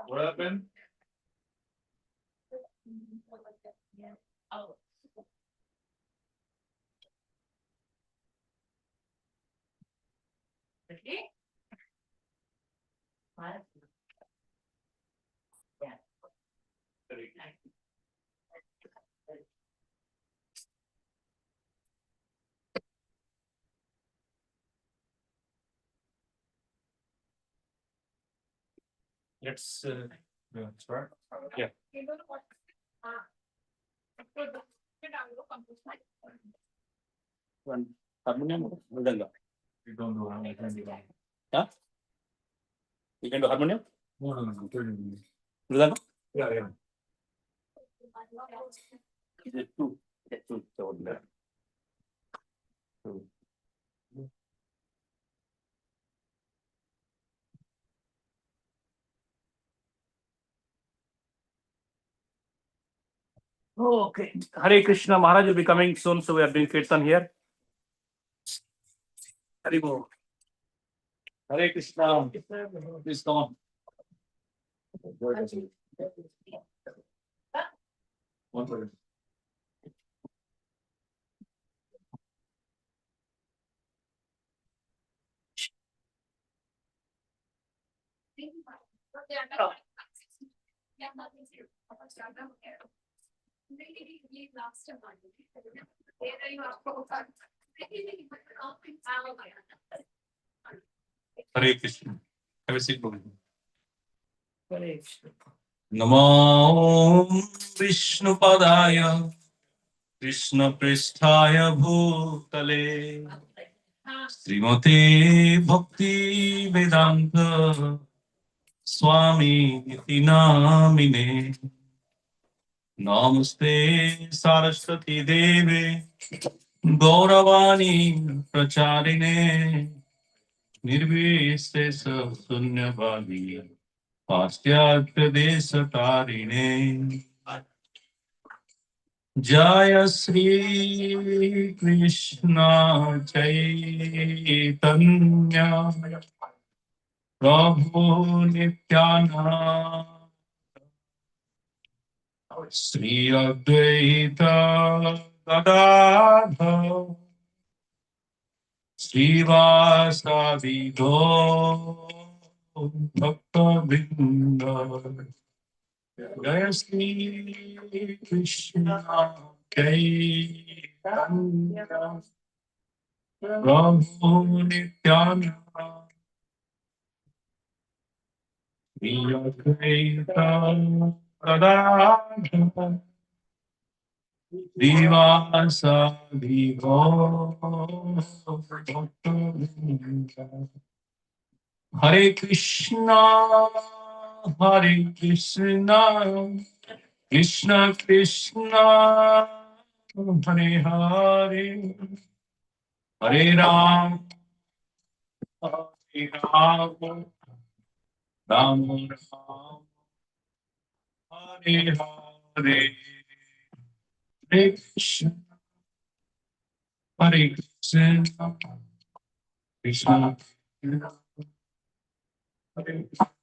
What happened? Let's start. Yeah. One harmonium. We don't know how to do that. Huh? You can do harmonium? No. Mridanga? Yeah. Is it two? Two. Two. Oh, okay. Hare Krishna Maharaj will be coming soon, so we are doing kirtan here. Hare Bo. Hare Krishna. Please come on. One second. Hare Krishna. Have a seat, Bobby. Namo Vishnupadaya Krishna Pristhaya Bhutale Srimate Bhakti Vedanta Swami Iti Namine Namaste Saraswati Deve Gauravani Pracharine Nirvishesha Sunyavadi Pastyatra Desa Tarine Jaya Sri Krishna Chaitanya Prabhu Nityananda Sri Advaita Gadadhar Srivasadi Gaur Bhakta Vrinda Jaya Sri Krishna Chaitanya Prabhu Nityananda Sri Advaita Gadadhar Srivasadi Gaur Bhakta Vrinda Hare Krishna, Krishna Krishna, Hare Hare, Hare Ram, Hare Ram, Ram Ram, Hare Hare, Hare Krishna, Hare Krishna, Krishna Krishna, Hare Hare.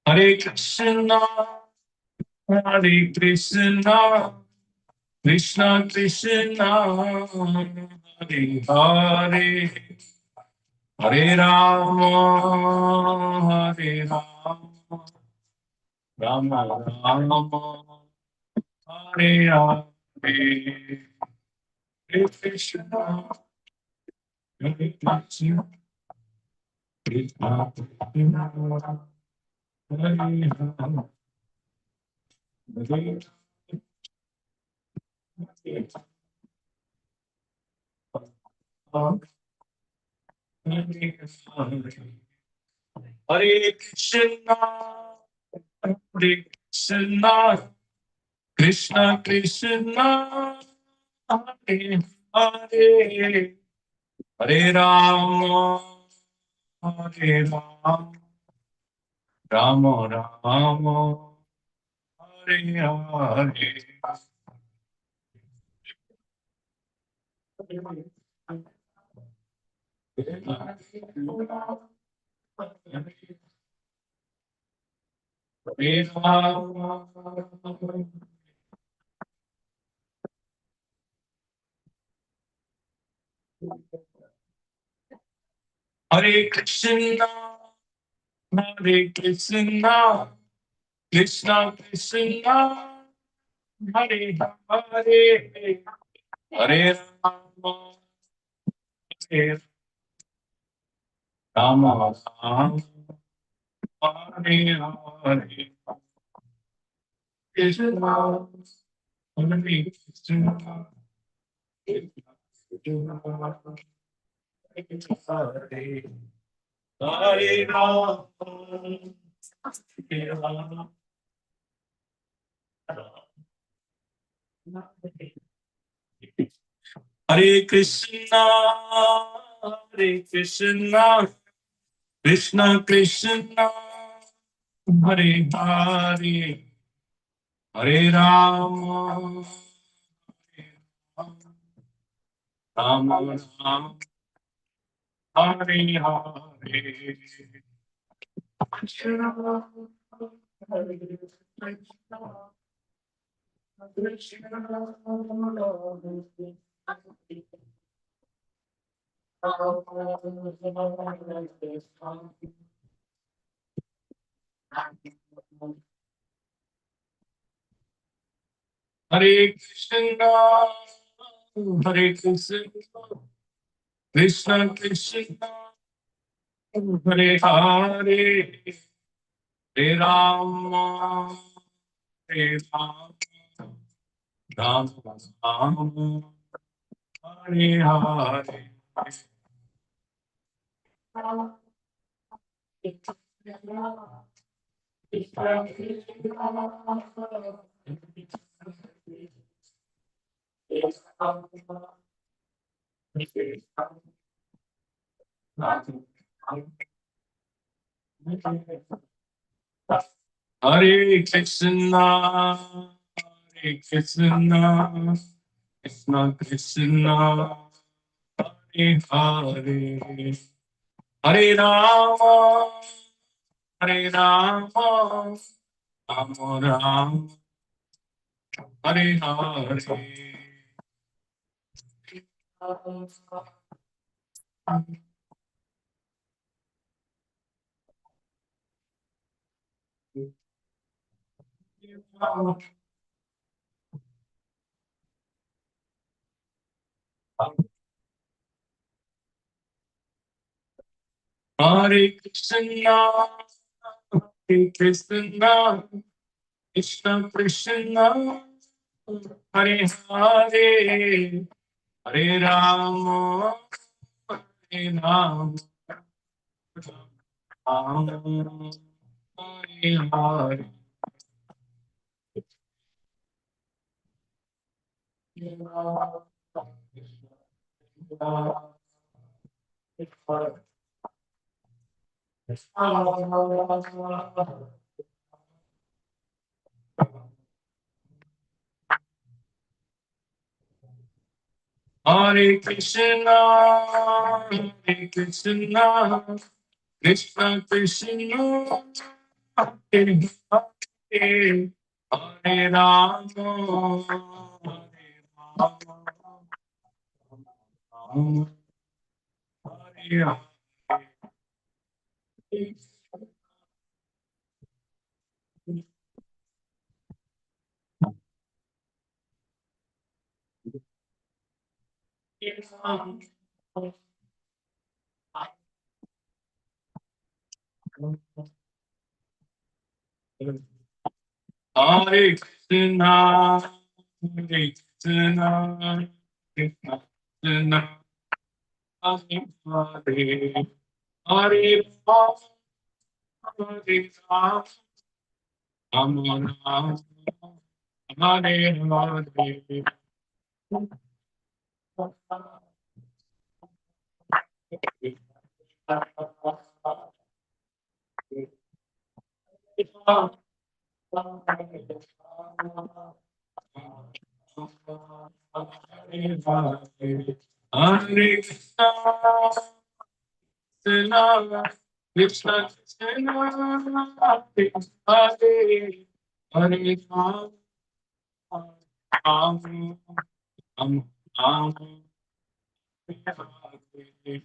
Hare Krishna, Hare Krishna, Krishna Krishna, Hare Hare, Hare Rama, Hare Rama, Rama Rama, Hare Hare, Hare Krishna, Hare Krishna, Krishna Krishna, Hare Rama, Hare Rama, Hare Krishna, Hare Krishna, Krishna Krishna, Hare Hare, Hare Rama, Hare Rama, Rama Rama, Hare Hare. Hare Krishna, Hare Krishna, Krishna Krishna, Hare Hare, Hare Rama, Hare Rama, Hare Hare, Krishna, Hare Krishna, Hare Hare Rama, Hare Rama. Hare Krishna, Hare Krishna, Krishna Krishna, Hare Hare, Hare Rama, Rama Rama, Hare Hare. Krishna, Hare Krishna, Hare Krishna, Hare Krishna, Krishna Krishna, Hare Hare, Hare Rama, Hare Rama, Rama Rama, Hare Hare. Hare Krishna, Hare Krishna, Krishna Krishna, Hare Hare, Hare Rama, Hare Rama, Rama Rama, Hare Hare. Hare Krishna, Hare Krishna, Krishna Krishna, Hare Hare, Hare Rama, Hare Rama, Rama Hare Hare. Hare Krishna, Hare Krishna, Krishna Krishna, Hare Hare, Hare Hare Ram, Hare Ram. Hare Krishna, Hare Krishna, Krishna Krishna, Hare Hare, Hare Ram, Hare Ram, Ram Ram, Hare Hare.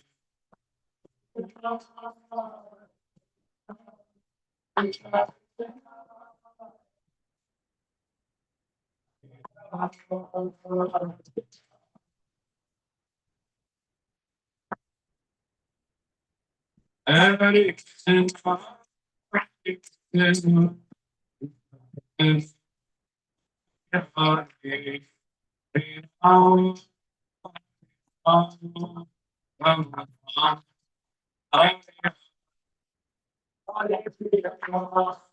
Hare Krishna, Krishna Krishna, Hare Hare, Hare Ram, Ram Ram, Ram. Hare Krishna, Hare Krishna,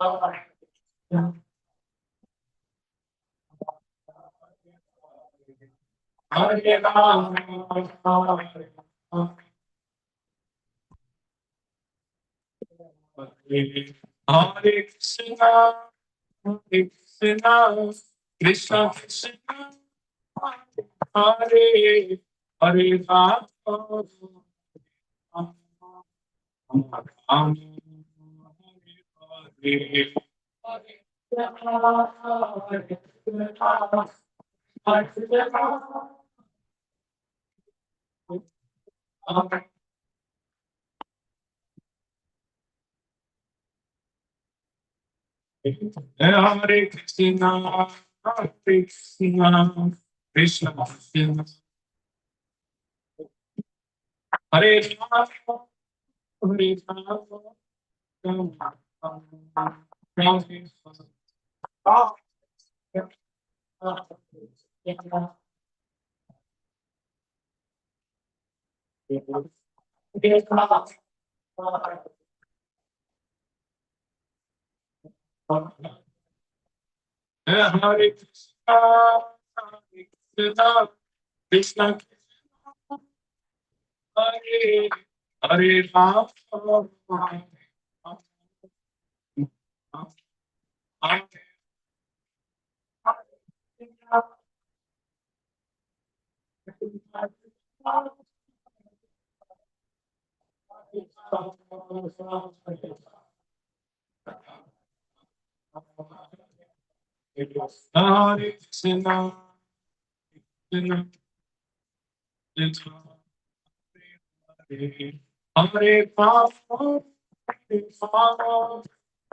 Hare Hare Ram, Ram Ram, Hare Hare Ram, Hare Krishna, Hare Krishna, Krishna Krishna, Hare Hare Ram, Ram Hare Hare. Hare Krishna, Hare Krishna, Krishna Krishna, Hare Rama, Hare Rama, Rama Hare Krishna, Hare Krishna, Krishna Hare Hare Rama, Hare Krishna, Krishna Krishna, Hare Hare Rama, Hare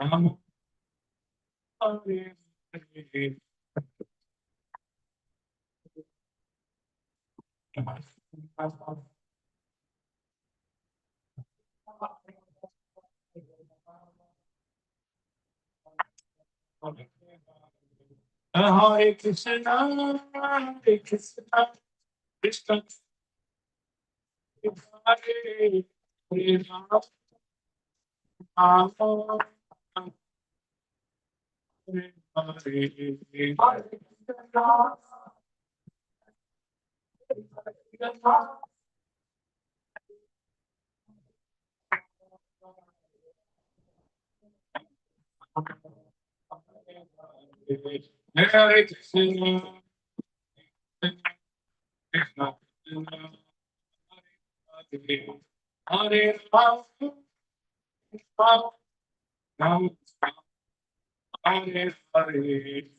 Rama, Rama Hare Hare. Hare Krishna, Hare Krishna, Krishna Krishna, Hare Hare Rama, Hare Hare. Hare Krishna, Krishna Krishna, Hare Rama, Rama Hare Hare.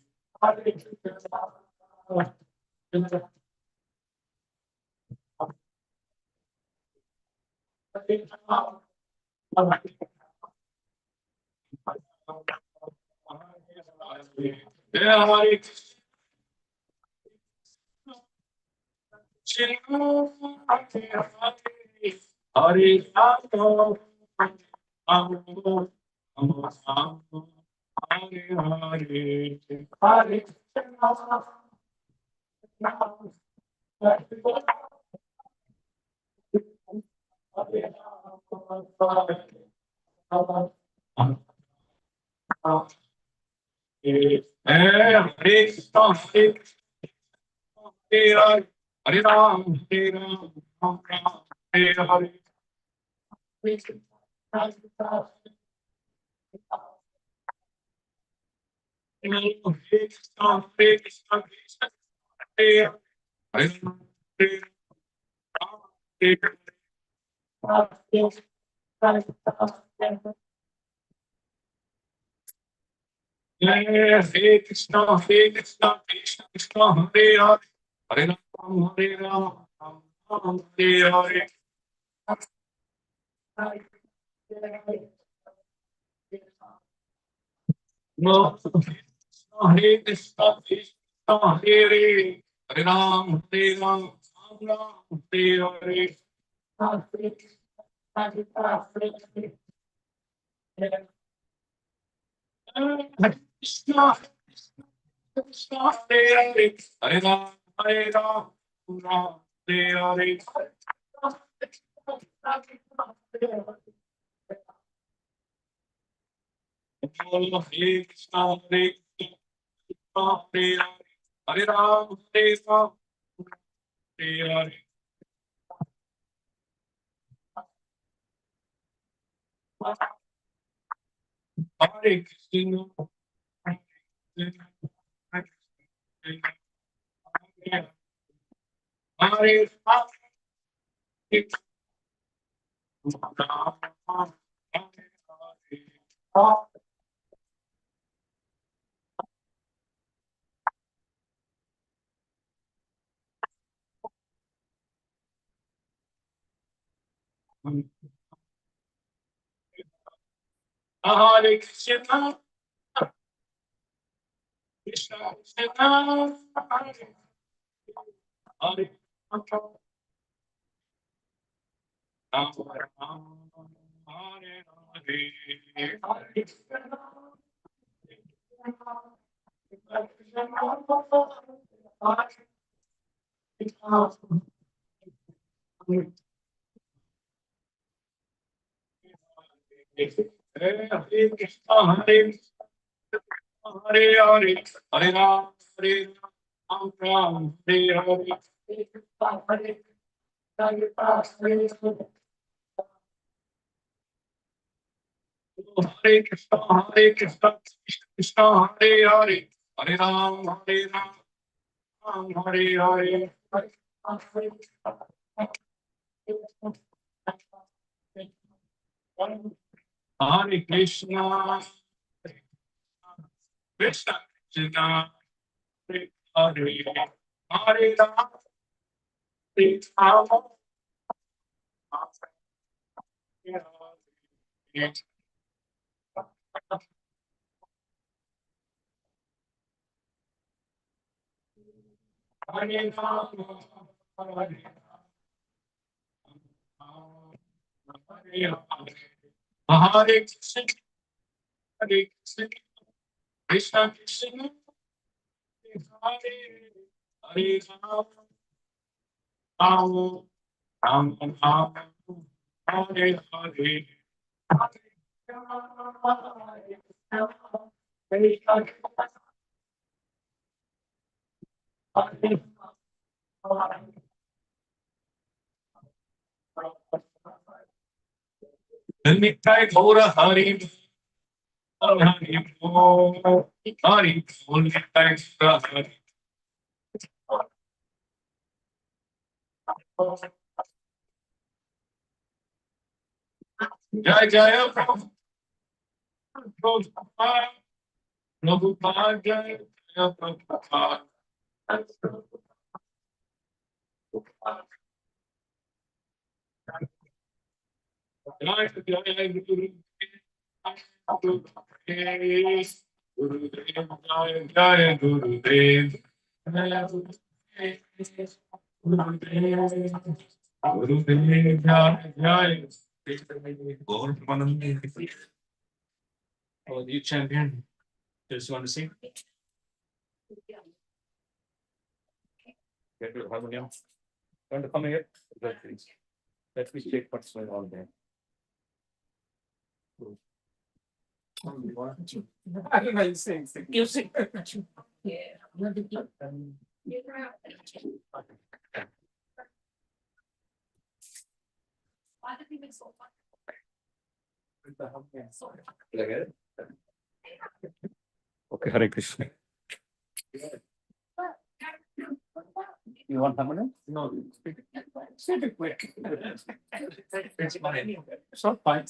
Hare Ram, Hare Ram, Ram Ram, Hare Hare. Hare Krishna, Hare Krishna, Krishna Hare Hare, Hare Ram, Hare Hare Krishna, Hare Krishna, Krishna Krishna, Hare Hare, Hare Ram, Hare Ram, Ram Ram, Hare Hare. No, Hare Krishna, Krishna Hare Hare Ram, Hare Ram, Ram Ram, Hare Hare. Hare Krishna, Krishna Hare Hare, Hare Ram, Hare Ram, Ram Hare Hare. Hare Krishna, Hare Krishna, Hare Hare, Hare Ram, Hare Ram, Hare Hare. Hare Krishna, Hare Krishna, Hare Krishna, Hare Hare, Hare Ram, Hare Hare. Hare Krishna, Krishna Krishna, Hare Hare, Ram Ram, Hare Hare. Hare Krishna, Hare Hare Hare, Hare Ram, Hare Ram, Ram Hare Hare. Hare Krishna, Hare Krishna, Krishna Krishna, Hare Hare, Hare Ram, Ram Hare Hare. Hare Krishna, Krishna Krishna, Hare Hare, Hare Ram, Hare Ram, Hare Hare. Hare Ram, Hare Hare Krishna, Hare Krishna, Krishna Krishna, Hare Hare Ram, Ram Ram, Hare Hare. Nitai Gaura Hari, Hari Bol, Hari Bol, Nitai Gaura Hari. Jai Jaya Prabhupada, Prabhupada Jai, Oh, you champion. Just want to sing? Get your harmonium. Want to come here? Let me take what's going on there. I don't know you sing. You sing. Okay, Hare Krishna. You want harmonium? No, speak it quick. It's fine. It's not fine.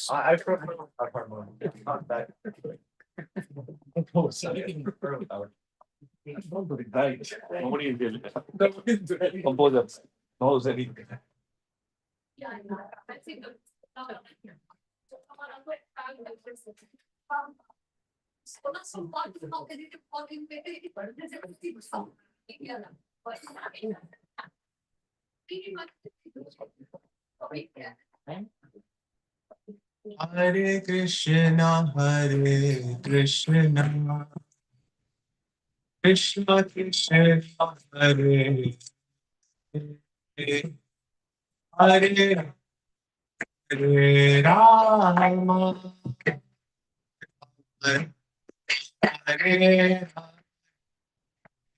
I prefer harmonium. It's not that. Oh, sorry. Right. Nobody is doing it. Composer knows anything. Hare Krishna, Krishna Krishna, Hare Hare, Hare Rama, Hare Hare Krishna, Hare Rama.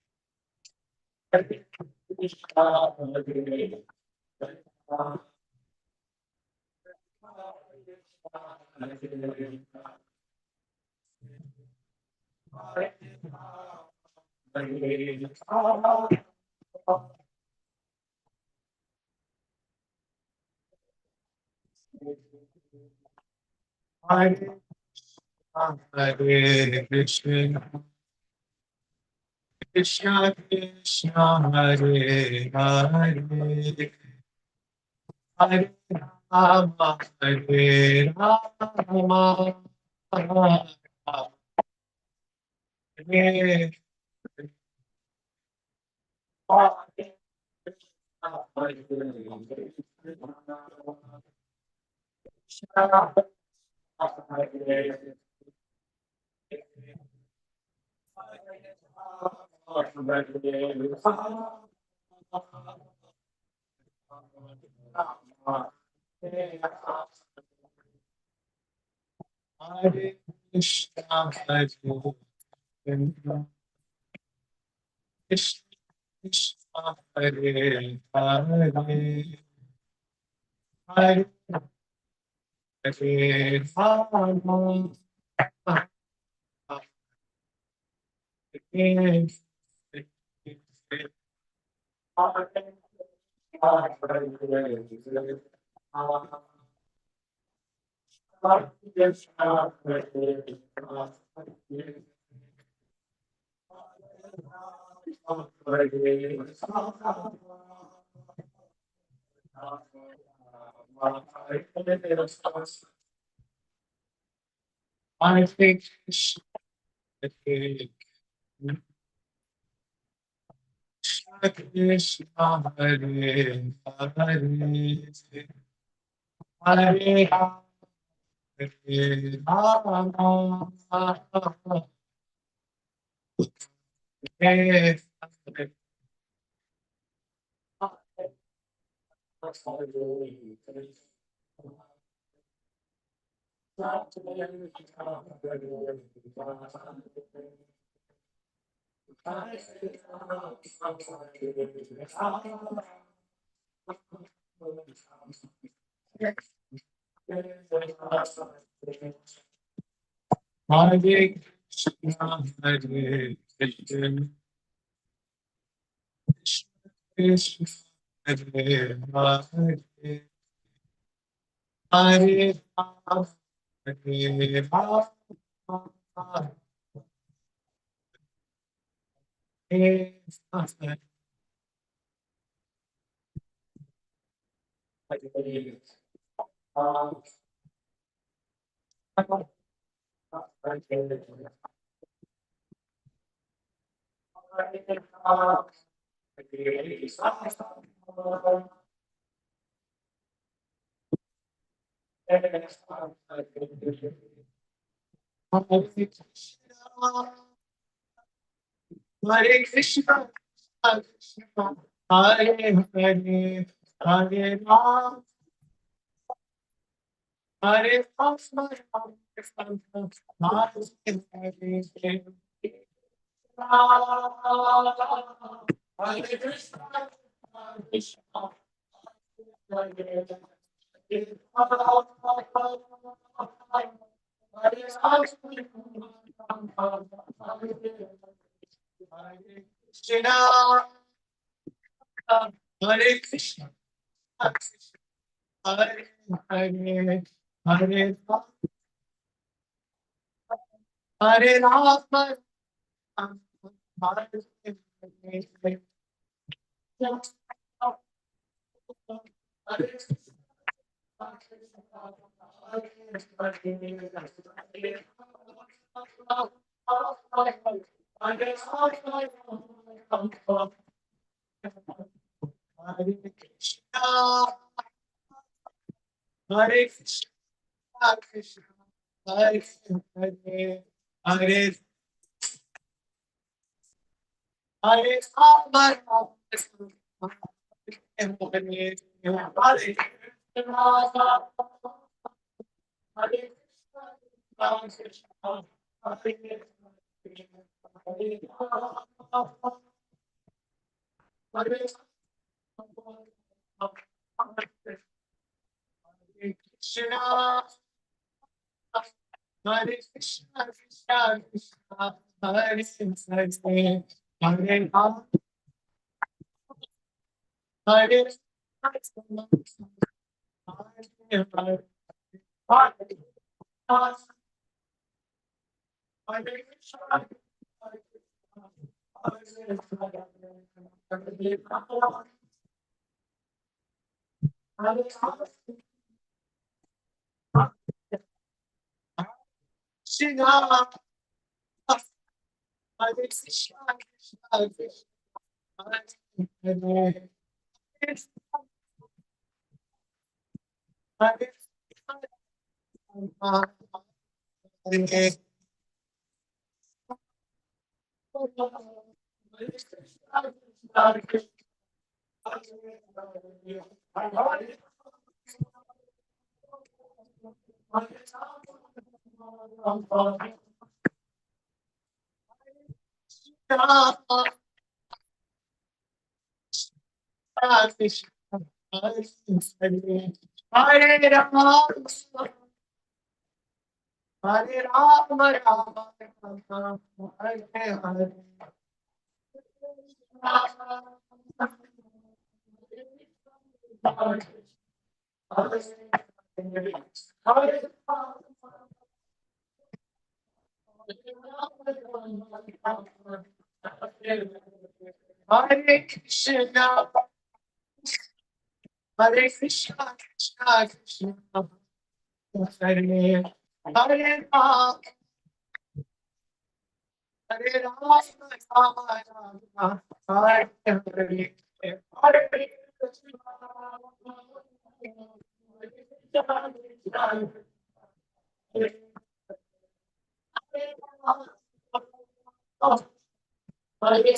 Hare Krishna, Krishna Krishna, Hare Hare, Hare Rama, Hare Rama, Hare Hare Krishna, Hare Krishna, Krishna Hare Hare, Hare Hare Rama, Hare I think Krishna Hare Hare, Hare Hare Rama, Hare Hare Krishna, Hare Krishna, Krishna Hare Hare, Hare Rama, Hare Rama, Hare Krishna, Hare Krishna, Hare Hare, Hare Ram, Hare Ram, Hare Hare, Hare Krishna, Hare Krishna, Hare Krishna, Hare Hare, Hare Hare Rama, Hare Hare, Hare Krishna, Hare Krishna, Hare Hare, Hare Hare Rama, Krishna, Hare Krishna, Krishna Krishna, Hare Hare, Hare Rama, Hare Krishna, Hare Hare, Krishna, Hare Krishna, Krishna Krishna, Hare Hare, Hare Rama, Hare Hare Krishna, Hare Krishna, Krishna Krishna, Hare Hare Rama, Hare Rama, Rama Rama, Hare Hare, Hare Krishna, Hare Krishna, Krishna Hare Rama, Hare Rama, Hare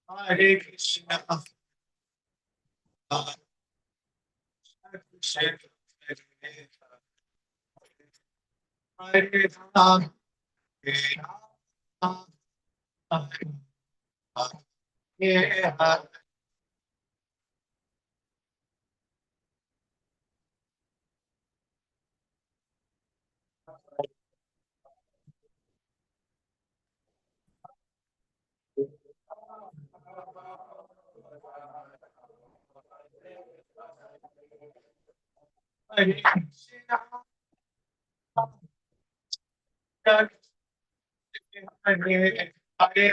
Hare Krishna. Hare Krishna. Hare Ram. Hare Ram. Hare Ram. Hare Krishna. Hare Hare Hare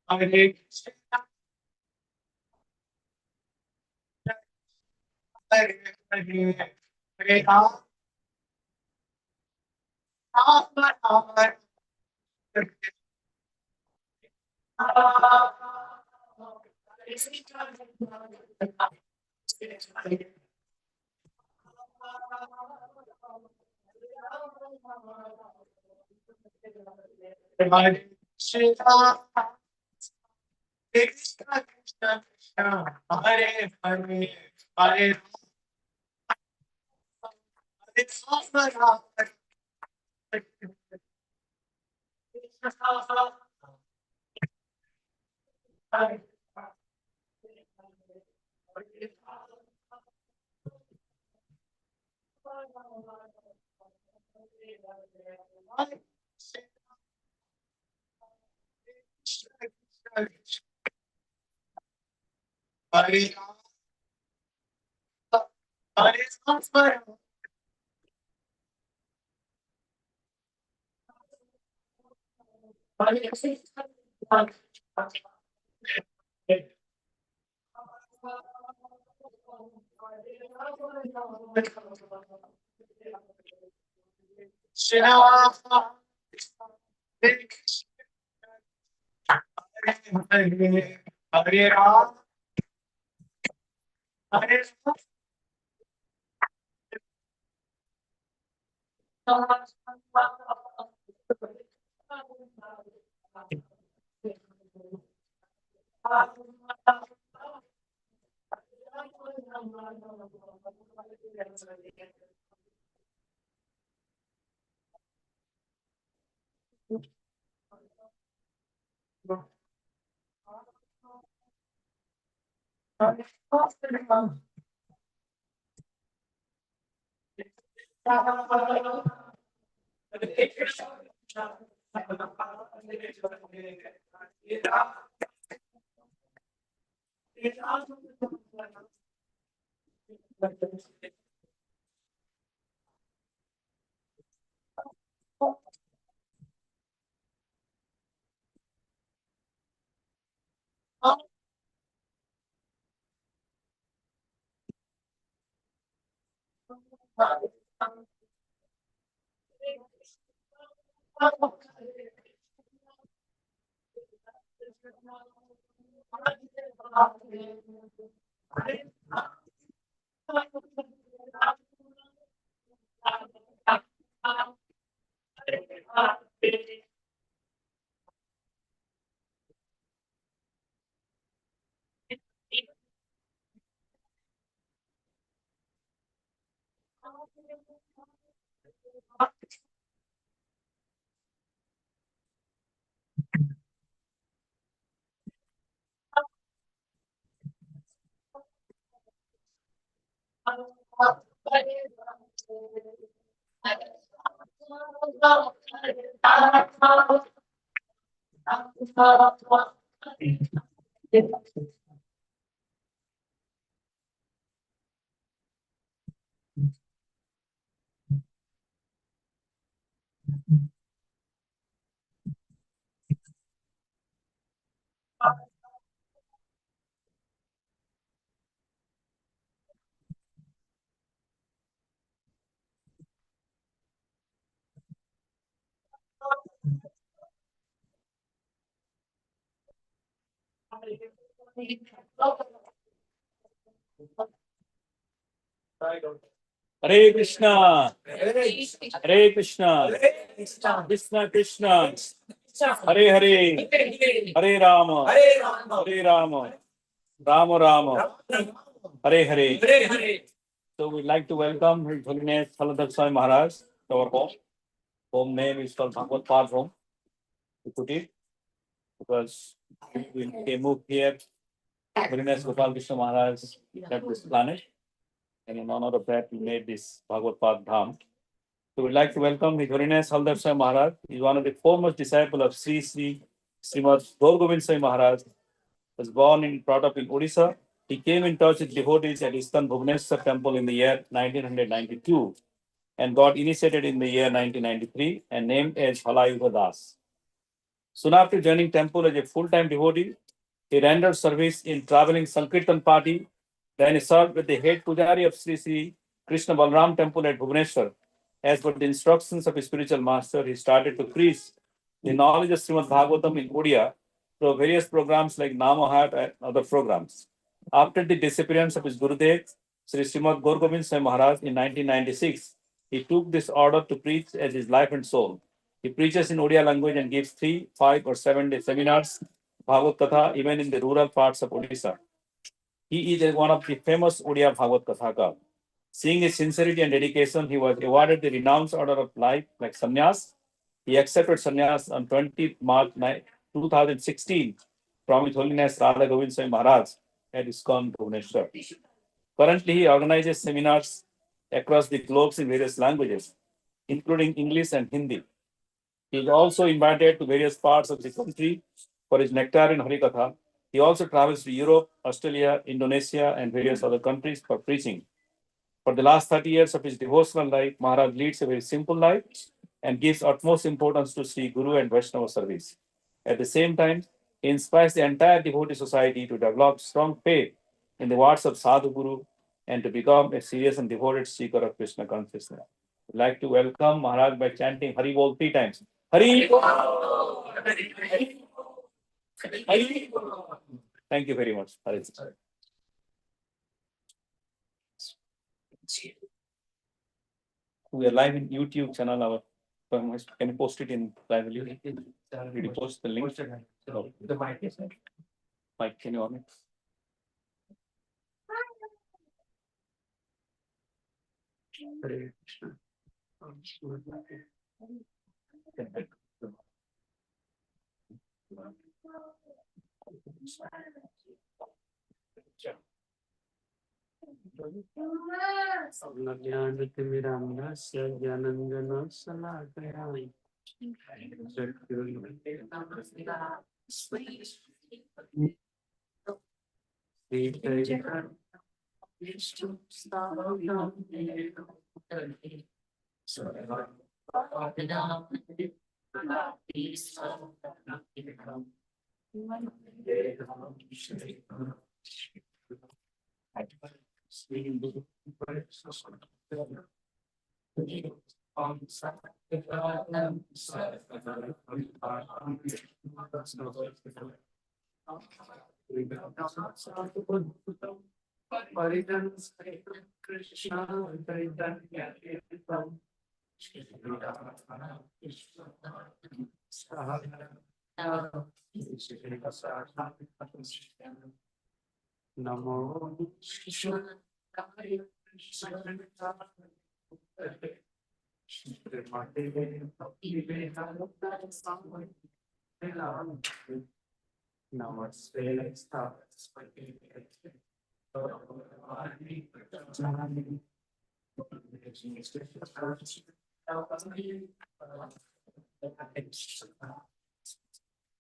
Hare Krishna. Hare Hare Hare Ram. Ram Ram. Hare Krishna. Krishna Krishna Krishna. Hare Hare Hare Hare Ram. Hare Hare Hare Ram. Hare Hare Krishna, Hare Krishna, Krishna Krishna, Hare Hare, Hare Rama, Hare Rama, Rama Rama, Hare Hare. So we'd like to welcome His Holiness Haladhar Swami Maharaj to our home. Home name is called Bhagavad Path Home, Sukriti, because when they moved here, Holiness Gopal Krishna Maharaj left this planet, and in honor of that, we made this Bhagavad Path Dham. So we'd like to welcome His Holiness Haladhar Swami Maharaj. He's one of the foremost disciples of Srimad Gaur Gobind Swami Maharaj. Was born and brought up in Odisha. He came in touch with devotees at ISKCON Bhubaneswar temple in the year 1992 and got initiated in the year 1993 and named as Haladhar Das. Soon after joining temple as a full-time devotee, he rendered service in traveling Sankirtan party. Then he served with the head pujari of Sri Krishna Balram temple at Bhubaneswar. As per the instructions of his spiritual master, he started to preach the knowledge of Srimad Bhagavatam in Odia through various programs like Namahat and other programs. After the disappearance of his Gurudev, Sri Srimad Gaur Gobind Swami Maharaj in 1996, he took this order to preach as his life and soul. He preaches in Odia language and gives 3, 5, or 7-day seminars, Bhagavad Katha, even in the rural parts of Odisha. He is one of the famous Odia Bhagavad Kathakar. Seeing his sincerity and dedication, he was awarded the renounced order of life like sannyas. He accepted sannyas on 20th March 2016 from His Holiness Radha Govind Swami Maharaj at ISKCON Bhubaneswar. Currently, he organizes seminars across the globe in various languages, including English and Hindi. He is also invited to various parts of the country for his nectarian Harikatha. He also travels to Europe, Australia, Indonesia, and various other countries for preaching. For the last 30 years of his devotional life, Maharaj leads a very simple life and gives utmost importance to Sri Guru and Vaishnava service. At the same time, he inspires the entire devotee society to develop strong faith in the words of Sadhu Guru and to become a serious and devoted seeker of Krishna consciousness. I'd like to welcome Maharaj by chanting Hari Bol 3 times. Hari Bol! Hari Bol! Thank you very much. Hari. We are live in YouTube channel. Our can you post it in live? Will you post the link? The mic is Mike, can you on it? Hare Krishna. ज्ञानतिमिराम्भस्य ज्ञानञ्जनशलाकया Namo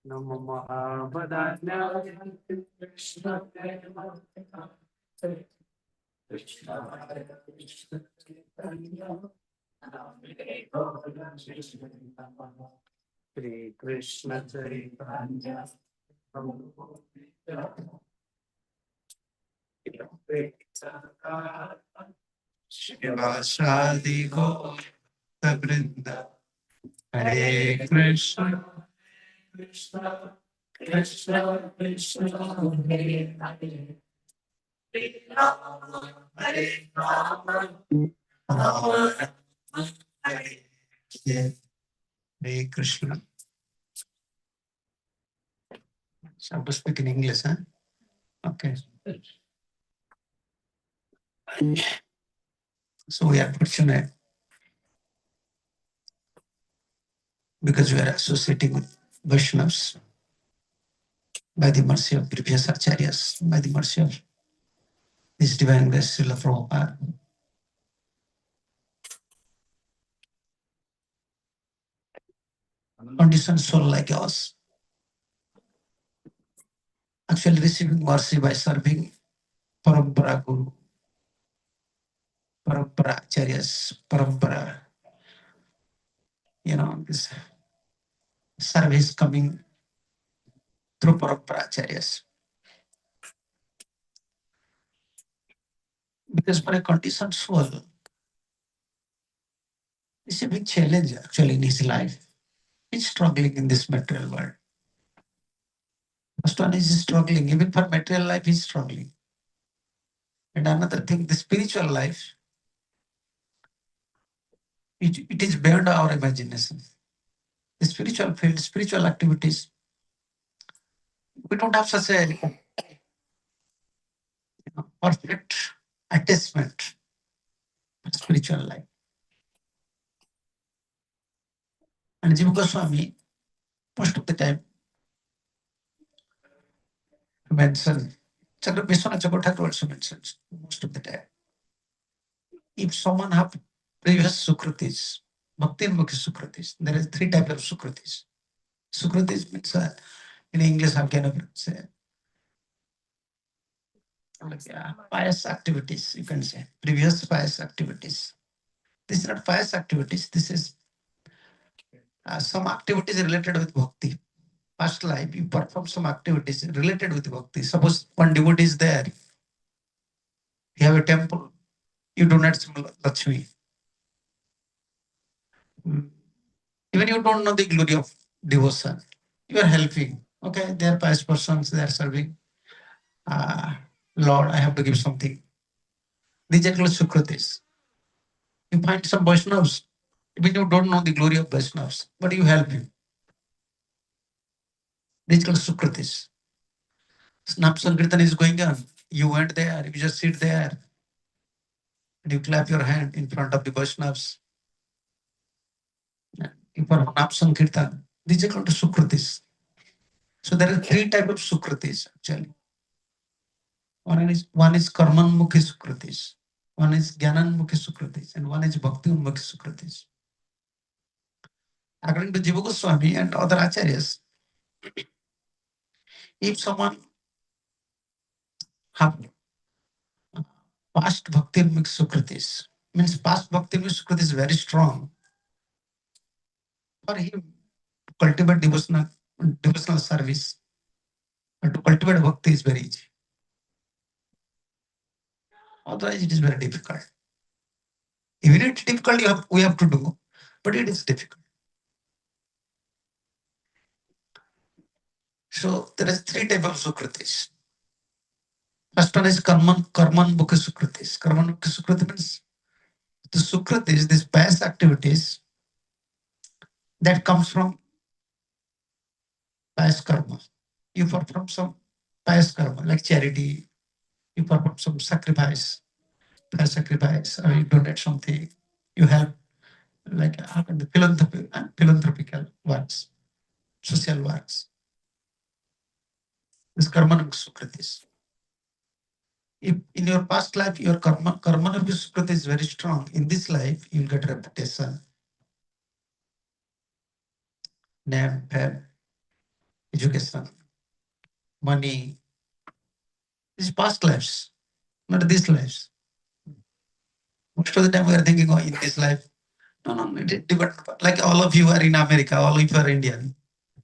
Namo महावदान्याय Shri Krishna Chaitanya शिवासादि गौर वृंद हरे कृष्ण कृष्ण कृष्ण कृष्ण हरे हरे हरे राम हरे Krishna. So I speak in English, huh? Okay. So we are fortunate because we are associating with Vaishnavas by the mercy of previous acharyas, by the mercy of His Divine Grace, Srila Prabhupada. Conditioned soul like us, actually receiving mercy by serving Parampara Guru, Parampara Acharyas, Parampara, this service coming through Parampara Acharyas. Because for a conditioned soul, it's a big challenge actually in his life. He's struggling in this material world. First one is struggling, even for material life, he's struggling. And another thing, the spiritual life, it is beyond our imagination. The spiritual field, spiritual activities, we don't have such a perfect attachment to spiritual life. And Jiva Goswami, most of the time, mention, Vishwanath Chakravarti also mentions most of the time. If someone have previous Sukritis, Bhakti Mukhi Sukritis, there is 3 types of Sukritis. Sukritis means in English, how can I say? Pious activities, you can say. Previous pious activities. This is not pious activities, this is some activities related with Bhakti. Past life, you perform some activities related with Bhakti. Suppose one devotee is there, you have a temple, you donate some Lakshmi. Even you don't know the glory of devotion. You are helping. Okay, they are pious persons, they are serving. Lord, I have to give something. These are called Sukritis. You find some Vaishnavas, even you don't know the glory of Vaishnavas, but you help him. These are called Sukritis. Nam Sankirtan is going on. You went there, you just sit there, and you clap your hand in front of the Vaishnavas. You perform Nam Sankirtan. These are called Sukritis. So there are three types of Sukritis actually. One is Karmanmukhi Sukritis, one is Jnananmukhi Sukritis, and one is Bhakti-unmukhi Sukritis. According to Jiva Goswami and other acharyas, if someone have past Bhakti-unmukhi Sukritis, means past Bhakti-unmukhi Sukritis is very strong, for him to cultivate devotional service and to cultivate bhakti is very easy. Otherwise, it is very difficult. Even it's difficult, we have to do, but it is difficult. So there is three types of Sukritis. First one is Karmanmukhi Sukritis. Karmanmukhi Sukriti means the Sukritis, these past activities that comes from past karma. You perform some past karma like charity, you perform some sacrifice, past sacrifice, or you donate something, you help like the philanthropical works, social works. This Karmanmukhi Sukritis. If in your past life your Karmanmukhi Sukriti is very strong, in this life you'll get reputation, name, fame, education, money. These past lives, not these lives. Most of the time we are thinking, oh, in this life. No, it depends. Like all of you are in America, all of you are Indian.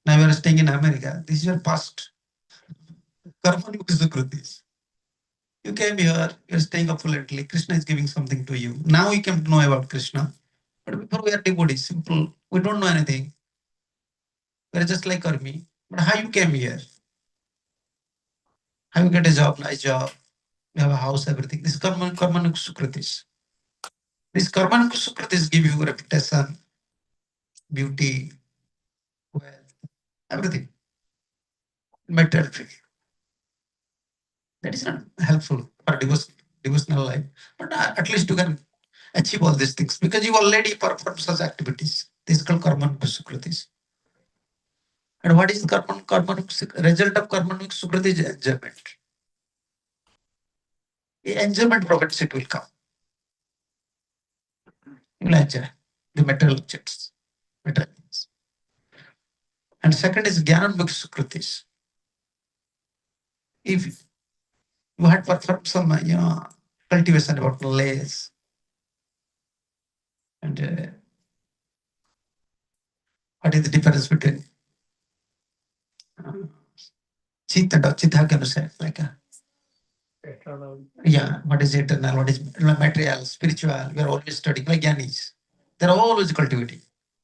Now you are staying in America. This is your past. Karmanmukhi Sukritis. You came here, you're staying opulently. Krishna is giving something to you. Now you came to know about Krishna. But before we are devotees, simple. We don't know anything. We're just like Karmi. But how you came here? How you get a job, nice job, you have a house, everything. This is Karmanmukhi Sukritis. These Karmanmukhi Sukritis give you reputation, beauty, wealth, everything. Material field. That is not helpful for devotional life. But at least you can achieve all these things because you already perform such activities. This is called Karmanmukhi Sukritis. And what is the result of Karmanmukhi Sukriti is enjoyment. The enjoyment profits it will come. You will enjoy the material objects, material things. And second is Jnananmukhi Sukritis. If you had performed some, cultivation about knowledge and what is the difference between Chit and Achit, how can you say? Like, what is eternal, what is material, spiritual? We are always studying, like Jnanis. They are always cultivating.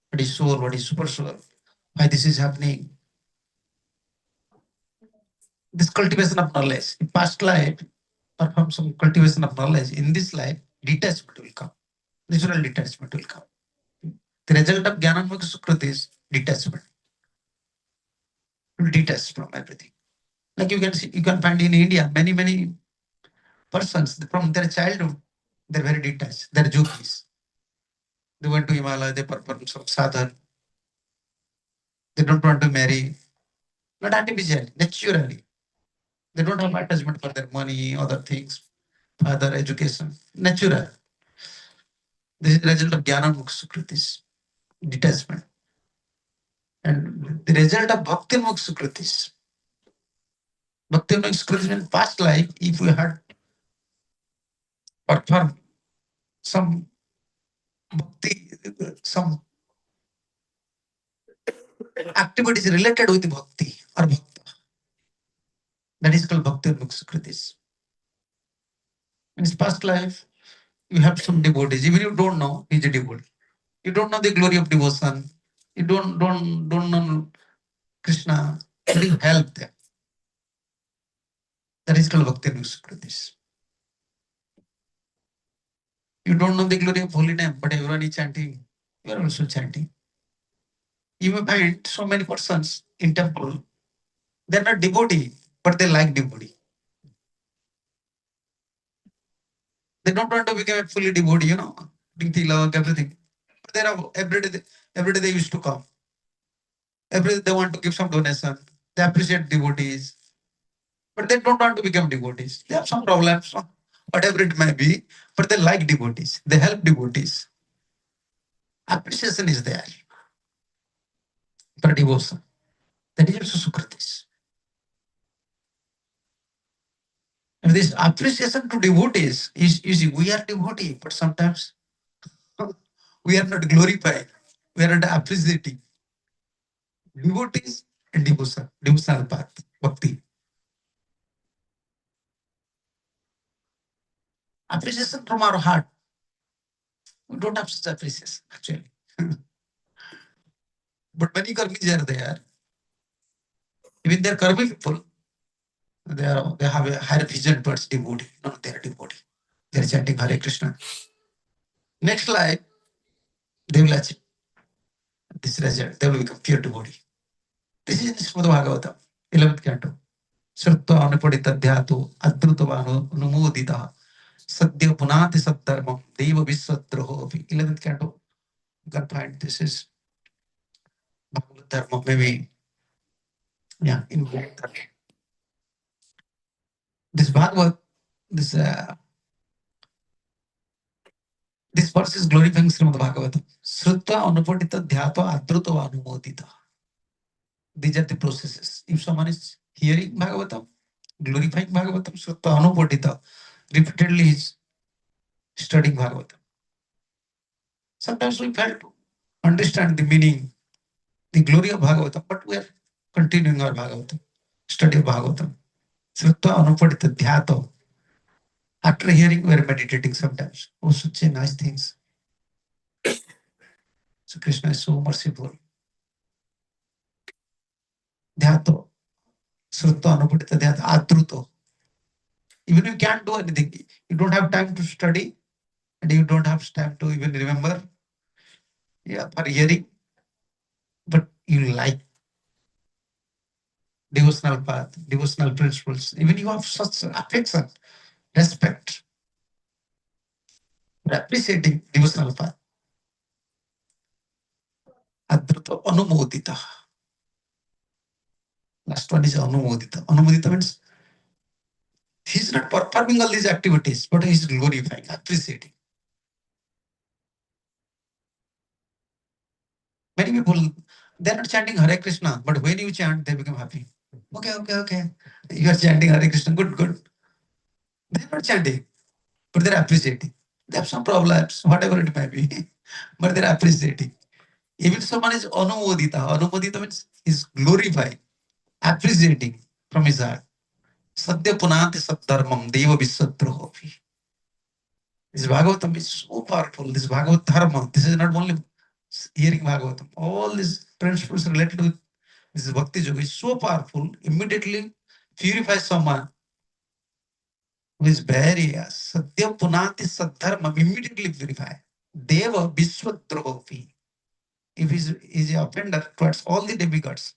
What is soul, what is super soul, why this is happening. This cultivation of knowledge. In past life, perform some cultivation of knowledge. In this life, detachment will come. Natural detachment will come. The result of Jnananmukhi Sukriti is detachment. You will detach from everything. Like you can find in India many persons from their childhood, they're very detached. They're yogis. They went to Himalaya, they perform some sadhana. They don't want to marry. Not artificially, naturally. They don't have attachment for their money, other things, other education. Natural. This is the result of Jnananmukhi Sukritis, detachment. And the result of Bhakti-unmukhi Sukritis. Bhakti-unmukhi Sukritis in past life, if we had performed some bhakti, some activities related with bhakti or bhakta, that is called Bhakti-unmukhi Sukritis. In his past life, you have some devotees. Even you don't know he's a devotee. You don't know the glory of devotion. You don't know Krishna. But you help them. That is called Bhakti-unmukhi Sukritis. You don't know the glory of holy name, but everyone is chanting. You are also chanting. You may find so many persons in temple. They are not devotee. but they like devotee. They don't want to become a fully devotee, doing tilak, everything. But they are every day they used to come. Every day they want to give some donation. They appreciate devotees, but they don't want to become devotees. They have some problems, whatever it may be, but they like devotees. They help devotees. Appreciation is there for devotion. That is also Sukritis. And this appreciation to devotees is easy. We are devotee, but sometimes we are not glorifying. We are not appreciating devotees and devotion, devotional path, bhakti. Appreciation from our heart. We don't have such appreciation, actually. But many karmis are there. Even they are karmi people, they have a higher vision towards devotee. No, they are devotee. They are chanting Hare Krishna. Next life, they will achieve this result. They will become pure devotee. This is in Srimad Bhagavatam, 11th canto. Srutva anupadita dhyatu adhrutavanu numodita sadhya punati saddharmam deva visvatroho. 11th canto. You can find this is Bhagavad Dharma, maybe, yeah, in Bhagavad Dharma. This Bhagavad, this this verse is glorifying Srimad Bhagavatam. Srutva anupadita dhyatu adhrutava numodita. These are the processes. If someone is hearing Bhagavatam, glorifying Bhagavatam, Srutva anupadita, repeatedly is studying Bhagavatam. Sometimes we fail to understand the meaning, the glory of Bhagavatam, but we are continuing our Bhagavatam, study of Bhagavatam. Srutva anupadita dhyato. After hearing, we are meditating sometimes. Oh, such a nice things. So Krishna is so merciful. Dhyato. Srutva anupadita dhyato. Adruto. Even if you can't do anything, you don't have time to study, and you don't have time to even remember, for hearing, but you like devotional path, devotional principles. Even you have such affection, respect, appreciating devotional path. Adruta anumodita. Last one is anumodita. Anumodita means he's not performing all these activities, but he's glorifying, appreciating. Many people, they're not chanting Hare Krishna, but when you chant, they become happy. Okay. You are chanting Hare Krishna, good. They're not chanting, but they're appreciating. They have some problems, whatever it may be, but they're appreciating. Even someone is anumodita means he's glorifying, appreciating from his heart. Sadhya punati saddharmam deva visvatroho. This Bhagavatam is so powerful. This Bhagavad Dharma, this is not only hearing Bhagavatam. All these principles related with this Bhakti Yoga is so powerful, immediately purifies someone who is very Sadhya Punati Saddharma, immediately purify. Deva Viswadrohopi. If he is an offender towards all the demigods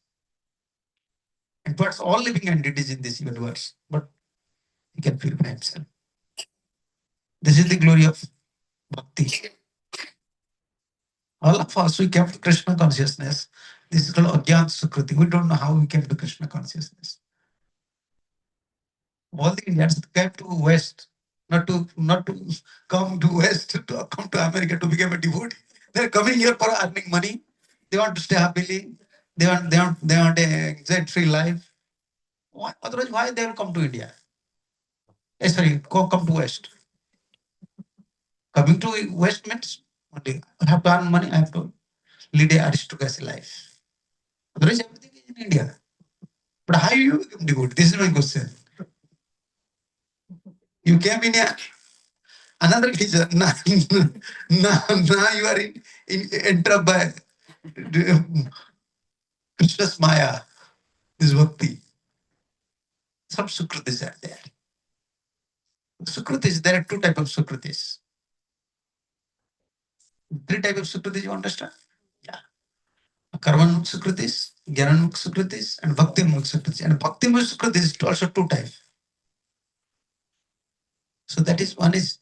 and towards all living entities in this universe, but he can purify himself. This is the glory of Bhakti. All of us, we came to Krishna consciousness. This is called Ajnana Sukriti. We don't know how we came to Krishna consciousness. All the Indians came to West, not to come to West, to come to America to become a devotee. They're coming here for earning money. They want to stay happily. They want a jet-free life. Why? Otherwise, why they will come to India? Come to West. Coming to West means only I have to earn money. I have to lead a aristocracy life. Otherwise, everything is in India. But how you become devotee? This is my question. You came in another reason. Now you are entered by Krishna's Maya, this bhakti. Some Sukritis are there. Sukritis, there are two types of Sukritis. Three types of Sukritis, you understand? Yeah. Karmanmukha Sukritis, Jnananmukha Sukritis, and Bhaktimukha Sukritis. And Bhaktimukha Sukritis is also two types. So that is, one is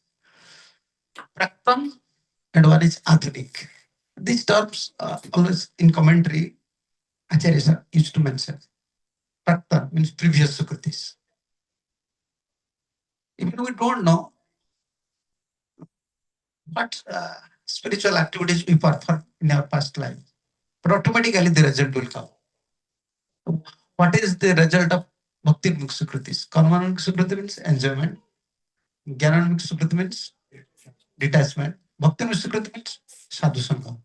Praktam and one is Adhunik. These terms always in commentary, Acharya used to mention. Praktam means previous Sukritis. Even we don't know what spiritual activities we perform in our past life, but automatically the result will come. What is the result of Bhakti Mukha Sukritis? Karmanmukha Sukriti means enjoyment. Jnananmukha Sukriti means detachment. Bhakti Mukha Sukriti means sadhu sangha.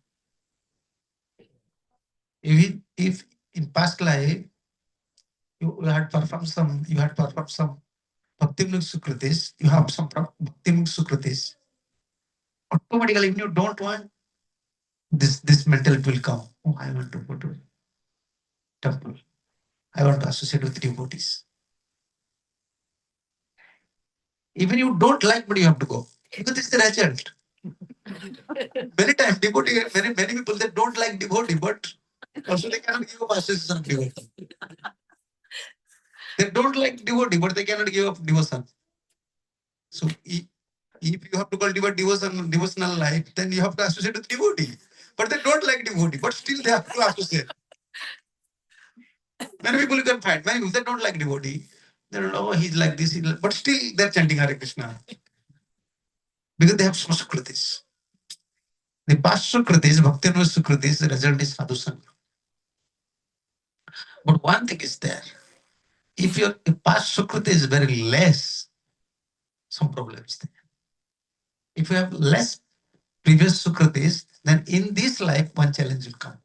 If in past life you had performed some Bhakti Mukha Sukritis, you have some Bhakti Mukha Sukritis, automatically when you don't want, this mentality will come. Oh, I want to go to temple. I want to associate with devotees. Even you don't like, but you have to go. Because it's the result. Many times, many people, they don't like devotee, but also they cannot give up association of devotee. They don't like devotee, but they cannot give up devotion. So if you have to cultivate devotional life, then you have to associate with devotee. But they don't like devotee, but still they have to associate. Many people you can find, many people, they don't like devotee. They don't know, he's like this, but still they're chanting Hare Krishna. Because they have some sukritis. The past sukritis, bhakti sukritis, the result is sadhu sangha. But one thing is there. If your past sukriti is very less, some problem is there. If you have less previous sukritis, then in this life, one challenge will come.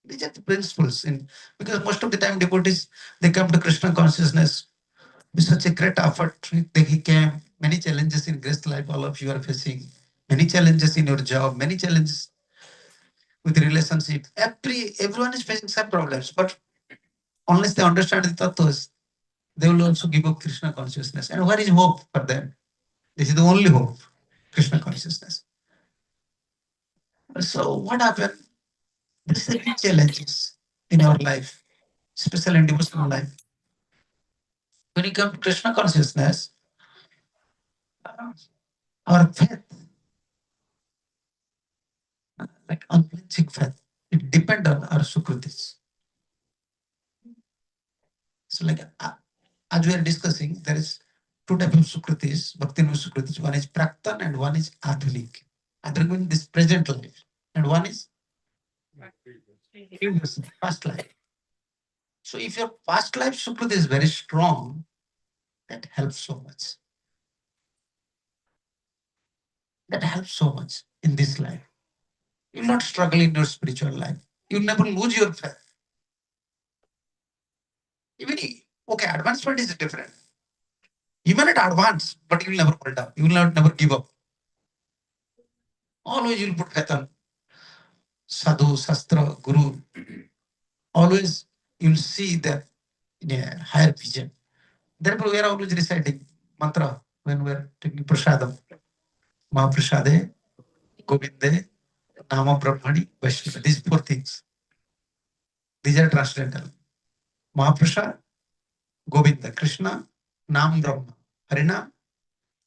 These are the principles. Because most of the time, devotees, they come to Krishna consciousness with such a great effort. They came, many challenges in grace life, all of you are facing. Many challenges in your job, many challenges with relationship. Everyone is facing some problems, but unless they understand the tattvas, they will also give up Krishna consciousness. And what is hope for them? This is the only hope, Krishna consciousness. So what happened? This is the big challenges in our life, especially in devotional life. When you come to Krishna consciousness, our faith, like unflinching faith, it depends on our sukritis. So like as we are discussing, there is two types of sukritis, bhakti sukritis. One is praktan and one is adhunik. Adhunik means this present life, and one is previous past life. So if your past life sukriti is very strong, that helps so much. That helps so much in this life. You'll not struggle in your spiritual life. You'll never lose your faith. Even okay, advancement is different. Even at advance, but you'll never fall down. You will never give up. Always you'll put faith on sadhu, sastra, guru. Always you'll see that in a higher vision. Therefore, we are always reciting mantra when we are taking prasadam. Mahaprasade, Govinde, Nama Brahmani, Vaishnava. These four things. These are transcendental. Mahaprasad, Govinda, Krishna, Nam Brahma, Harinam,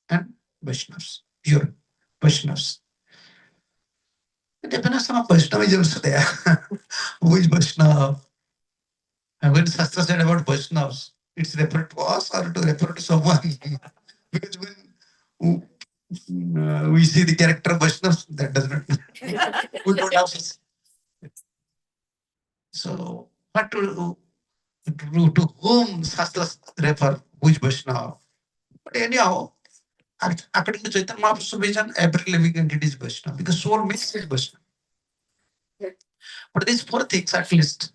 and Vaishnavas. Pure Vaishnavas. The definition of Vaishnava is also there. Who is Vaishnava? And when Shastra said about Vaishnavas, it's referred to us or to refer to someone. Because when we see the character of Vaishnavas, that does not. We don't have this. So, what to whom Shastras refer, which Vaishnava? But anyhow, according to Chaitanya Mahaprabhu's vision, every living entity is Vaishnava because soul means is Vaishnava. But these four things, at least,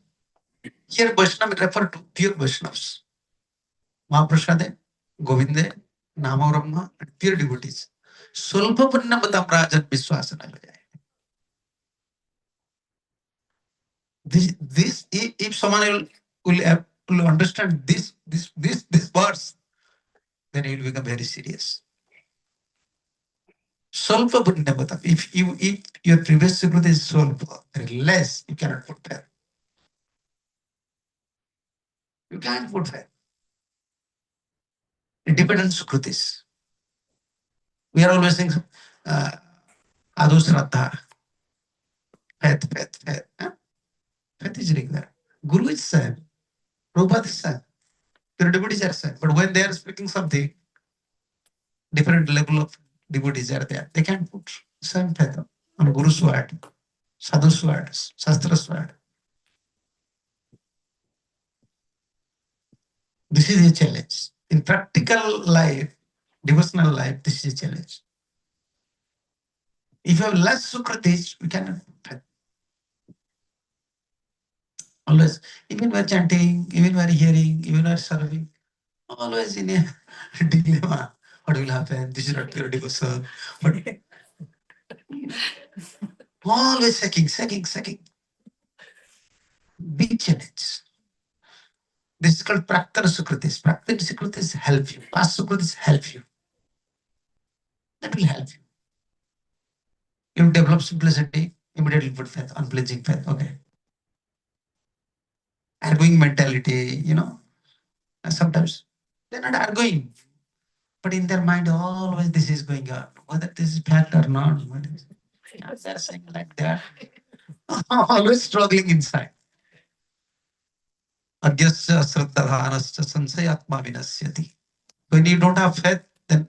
here Vaishnava refer to pure Vaishnavas. Mahaprasade, Govinde, Nama Brahma, and pure devotees. Sulpa Punnamatam Rajan Viswasana. This, if someone will understand this verse, then he will become very serious. Solpa Punyabhatam. If your previous Sukriti is Solpa, very less, you cannot put faith. You can't put faith. It depends on Sukritis. We are always saying, Adu Shraddha, faith. Huh? Faith is regular. Guru is same. Prabhupada is same. Your devotees are same. But when they are speaking something, different level of devotees are there. They can't put same faith on Guru's word, Sadhu's word, Shastra's word. This is a challenge. In practical life, devotional life, this is a challenge. If you have less Sukritis, we cannot put faith. Always, even we are chanting, even we are hearing, even we are serving, always in a dilemma. What will happen? This is not pure devotion. But always second. Big challenge. This is called Praktana Sukritis. Praktana Sukritis help you. Past Sukritis help you. That will help you. You develop simplicity, immediately put faith, unflinching faith. Okay. Arguing mentality, and sometimes they're not arguing, but in their mind, always this is going on. Whether this is fact or not, they're saying like that. Always struggling inside. Agyasya sraddhadhanasya sansayatma vinasyati. When you don't have faith, then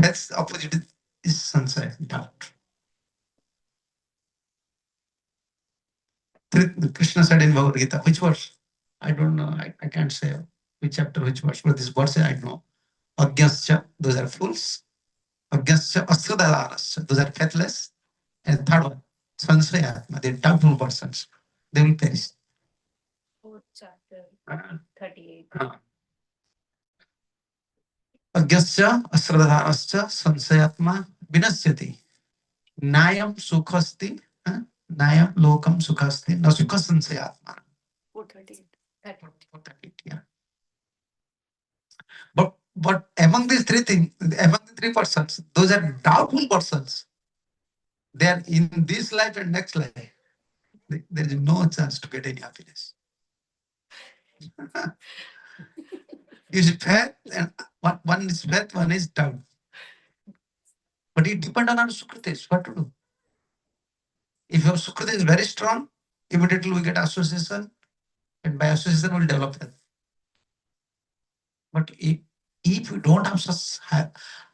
faith's opposite is sansaya, doubt. Krishna said in Bhagavad Gita, which verse? I don't know. I can't say which chapter, which verse, but this verse I know. Agyasya, those are fools. Agyasya asradharanasya, those are faithless. And third one, sansayatma, they're doubtful persons. They will perish. Fourth chapter, 38. Agyasya asradharanasya sansayatma vinasyati. Nayam sukhasti, nayam lokam sukhasti, na sukha sansayatma. 438. Yeah. But among these three things, among the three persons, those are doubtful persons. They are in this life and next life. There is no chance to get any happiness. You see, faith and one is faith, one is doubt. But it depends on our Sukritis, what to do. If your Sukriti is very strong, immediately we get association, and by association we'll develop faith. But if we don't have such,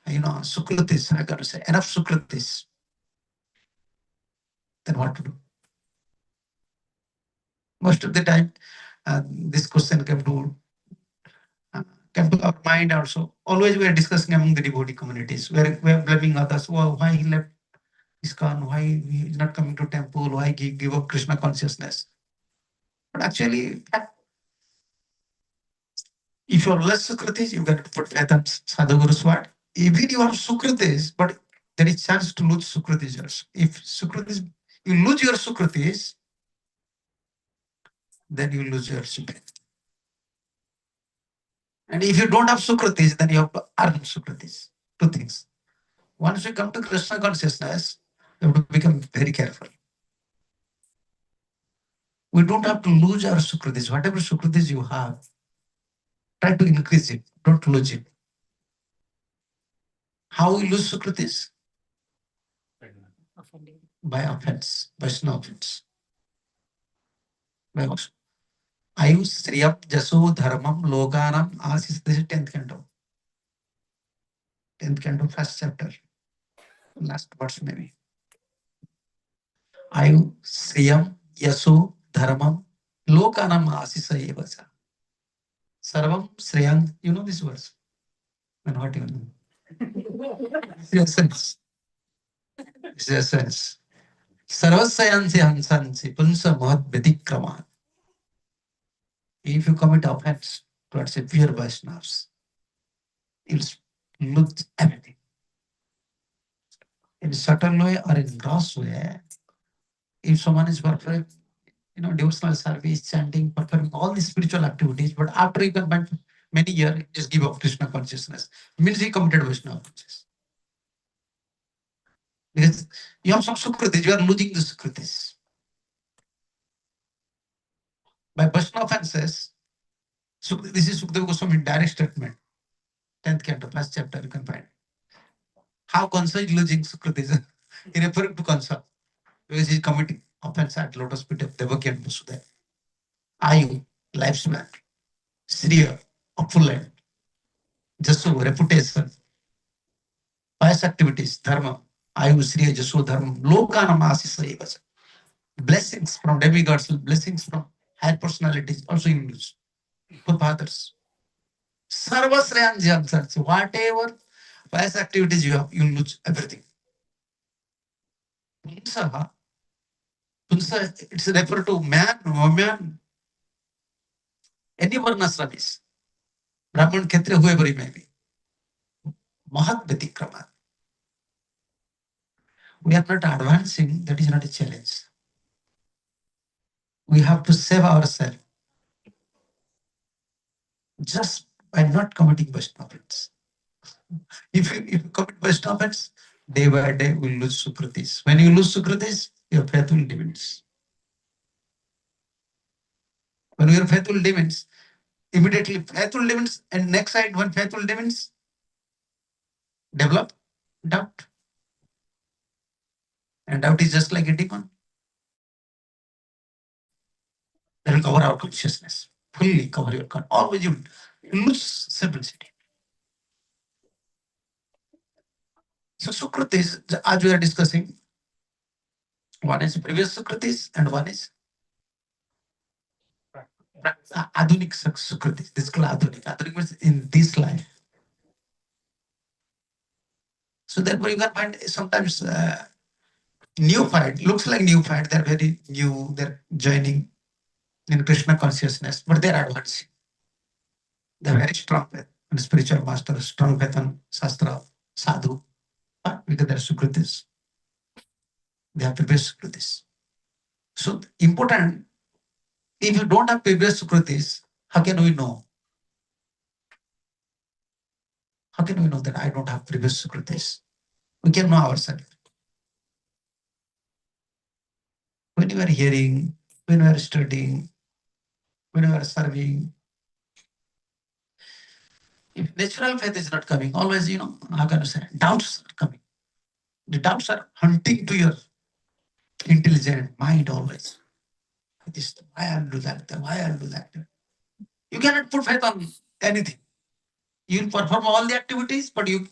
Sukritis, I got to say, enough Sukritis, then what to do? Most of the time, this question came to our mind also. Always we are discussing among the devotee communities. We are blaming others. Well, why he left ISKCON? Why he is not coming to temple? Why he give up Krishna consciousness? But actually, if you are less Sukritis, you got to put faith on Sadhuguru's word. Even you are Sukritis, but there is chance to lose Sukritis also. If Sukritis, you lose your Sukritis, then you lose your Sukritis. And if you don't have Sukritis, then you have to earn Sukritis. Two things. Once you come to Krishna consciousness, you have to become very careful. We don't have to lose our Sukritis. Whatever Sukritis you have, try to increase it. Don't lose it. How we lose Sukritis? By offense, Vaishnava offense. By what? Ayu Sriyam Jaso Dharmam Loganam Asis. This is 10th canto. 10th canto, first chapter. Last verse maybe. Ayu Sriyam Yaso Dharmam Lokanam Asisa Evacha. Sarvam Sriyam. You know this verse? And what you know? It's the essence. It's the essence. Sarvasayansi Hansansi Punsa Mahat Vedikraman. If you commit offense towards a pure Vaishnavas, you'll lose everything. In subtle way or in gross way, if someone is performing, devotional service, chanting, performing all these spiritual activities, but after you can many years, just give up Krishna consciousness, means he committed Vaishnava consciousness. Because you have some Sukritis, you are losing the Sukritis. By personal offenses, this is Sukadeva Goswami direct statement, 10th canto, first chapter, you can find. How Kansa is losing Sukritis? He referring to Kansa, because he is committing offense at lotus feet of Devaki and Vasudeva. Ayu, lifespan, Sriya, opulent, Jasu, reputation, pious activities, dharma, Ayu, Sriya, Jasu, dharma, Lokanam Asisa, blessings from demigods, blessings from higher personalities, also you lose. For fathers. Sarvasrayan Jamsats, whatever pious activities you have, you lose everything. Punsa, it's referred to man, woman, any varnasramis, Brahman, Kshatriya, whoever he may be. Mahat Betikrama. We are not advancing, that is not a challenge. We have to save ourselves just by not committing Vaishnava offense. If you commit Vaishnava offense, day by day we lose Sukritis. When you lose Sukritis, your faith will diminish. When your faith will diminish, immediately faith will diminish, and next side, when faith will diminish, develop doubt. And doubt is just like a demon. That will cover our consciousness. Fully cover your consciousness. Always you lose simplicity. So Sukritis, as we are discussing, one is previous Sukritis and one is Adunik Sukritis. This is called Adunik. Adunik means in this life. So therefore you can find sometimes neophyte, looks like neophyte, they're very new, they're joining in Krishna consciousness, but they're advancing. They're very strong faith and spiritual master, strong faith on Shastra, Sadhu, but because they're Sukritis. They have previous Sukritis. So important, if you don't have previous Sukritis, how can we know? How can we know that I don't have previous Sukritis? We can know ourselves. When you are hearing, when you are studying, when you are serving, if natural faith is not coming, always, how can you say, doubts are coming. The doubts are hunting to your intelligent mind always. This, why I'll do that, why I'll do that. You cannot put faith on anything. You perform all the activities, but you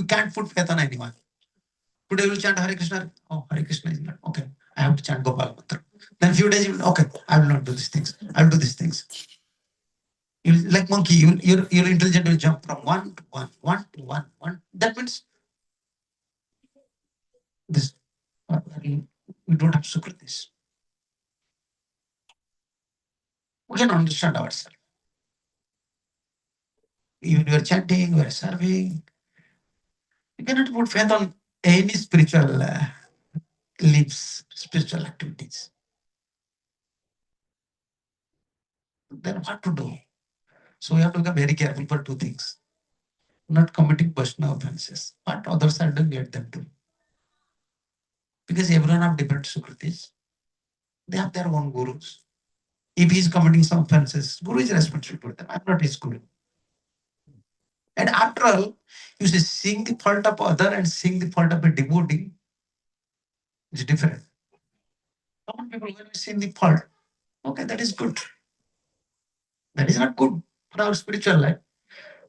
can't put faith on anyone. Today you will chant Hare Krishna. Oh, Hare Krishna is not. Okay, I have to chant Gopal Mantra. Then few days you will, okay, I will not do these things. I will do these things. You like monkey, your intelligence will jump from one to one, one to one, one. That means this we don't have Sukritis. We can understand ourselves. Even we are chanting, we are serving. You cannot put faith on any spiritual lives, spiritual activities. Then what to do? So we have to become very careful for two things. Not committing personal offenses. What others are doing, let them do. Because everyone have different Sukritis. They have their own gurus. If he is committing some offenses, guru is responsible for them. I'm not his guru. And after all, you see, seeing the fault of other and seeing the fault of a devotee is different. Common people, when we see the fault, okay, that is good. That is not good for our spiritual life.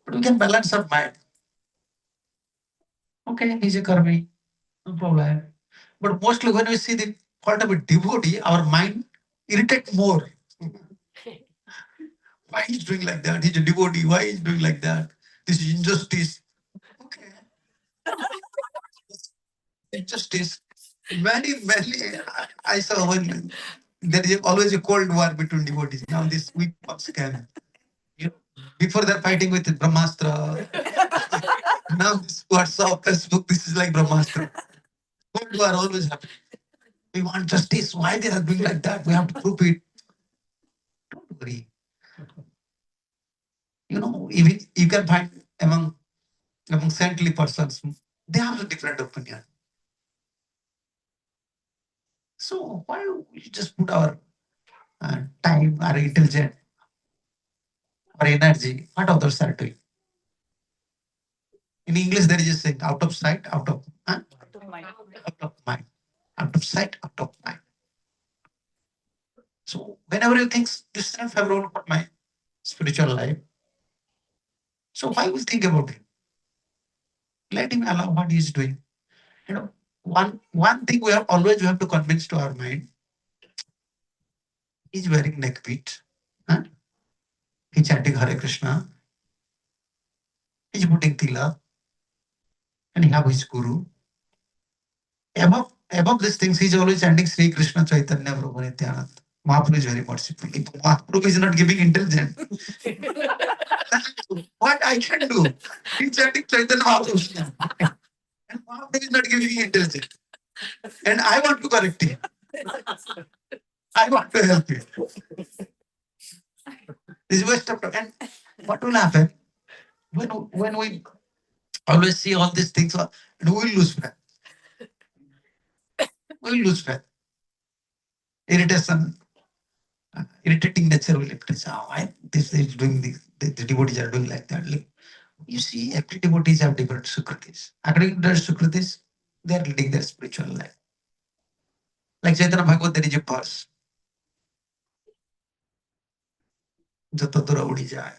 But we can balance our mind. Okay, he's a karmi, no problem. But mostly when we see the fault of a devotee, our mind irritates more. Why he's doing like that? He's a devotee. Why he's doing like that? This is injustice. Okay. Injustice. I saw one. There is always a cold war between devotees. Now this week scam. Before they're fighting with Brahmastra. Now this WhatsApp, Facebook, this is like Brahmastra. Cold war always happening. We want justice. Why they are doing like that? We have to prove it. Don't worry. Even you can find among saintly persons, they have a different opinion. So why we just put our time, our intelligence, our energy, what others are doing? In English, there is a saying, out of sight, out of mind, out of sight, out of mind. So whenever you think this is not favorable for my spiritual life, so why we think about it? Let him allow what he is doing. You know, one thing we have to convince to our mind. He's wearing neck beat. Huh? He's chanting Hare Krishna. He's putting tila, and he have his guru. Above these things, he's always chanting Sri Krishna Chaitanya Prabhu Nityananda. Mahaprabhu is very merciful. If Mahaprabhu is not giving intelligence, what I can do? He's chanting Chaitanya Mahaprabhu. And Mahaprabhu is not giving intelligence. And I want to correct him. I want to help you. This is waste of time. And what will happen when we always see all these things, and we will lose faith. We will lose faith. Irritation, irritating nature will increase. Oh, why this is doing this? The devotees are doing like that. Like, you see, every devotees have different Sukritis. According to their Sukritis, they are leading their spiritual life. Like Chaitanya Bhagavad, there is a verse. Jata dura udi jaye.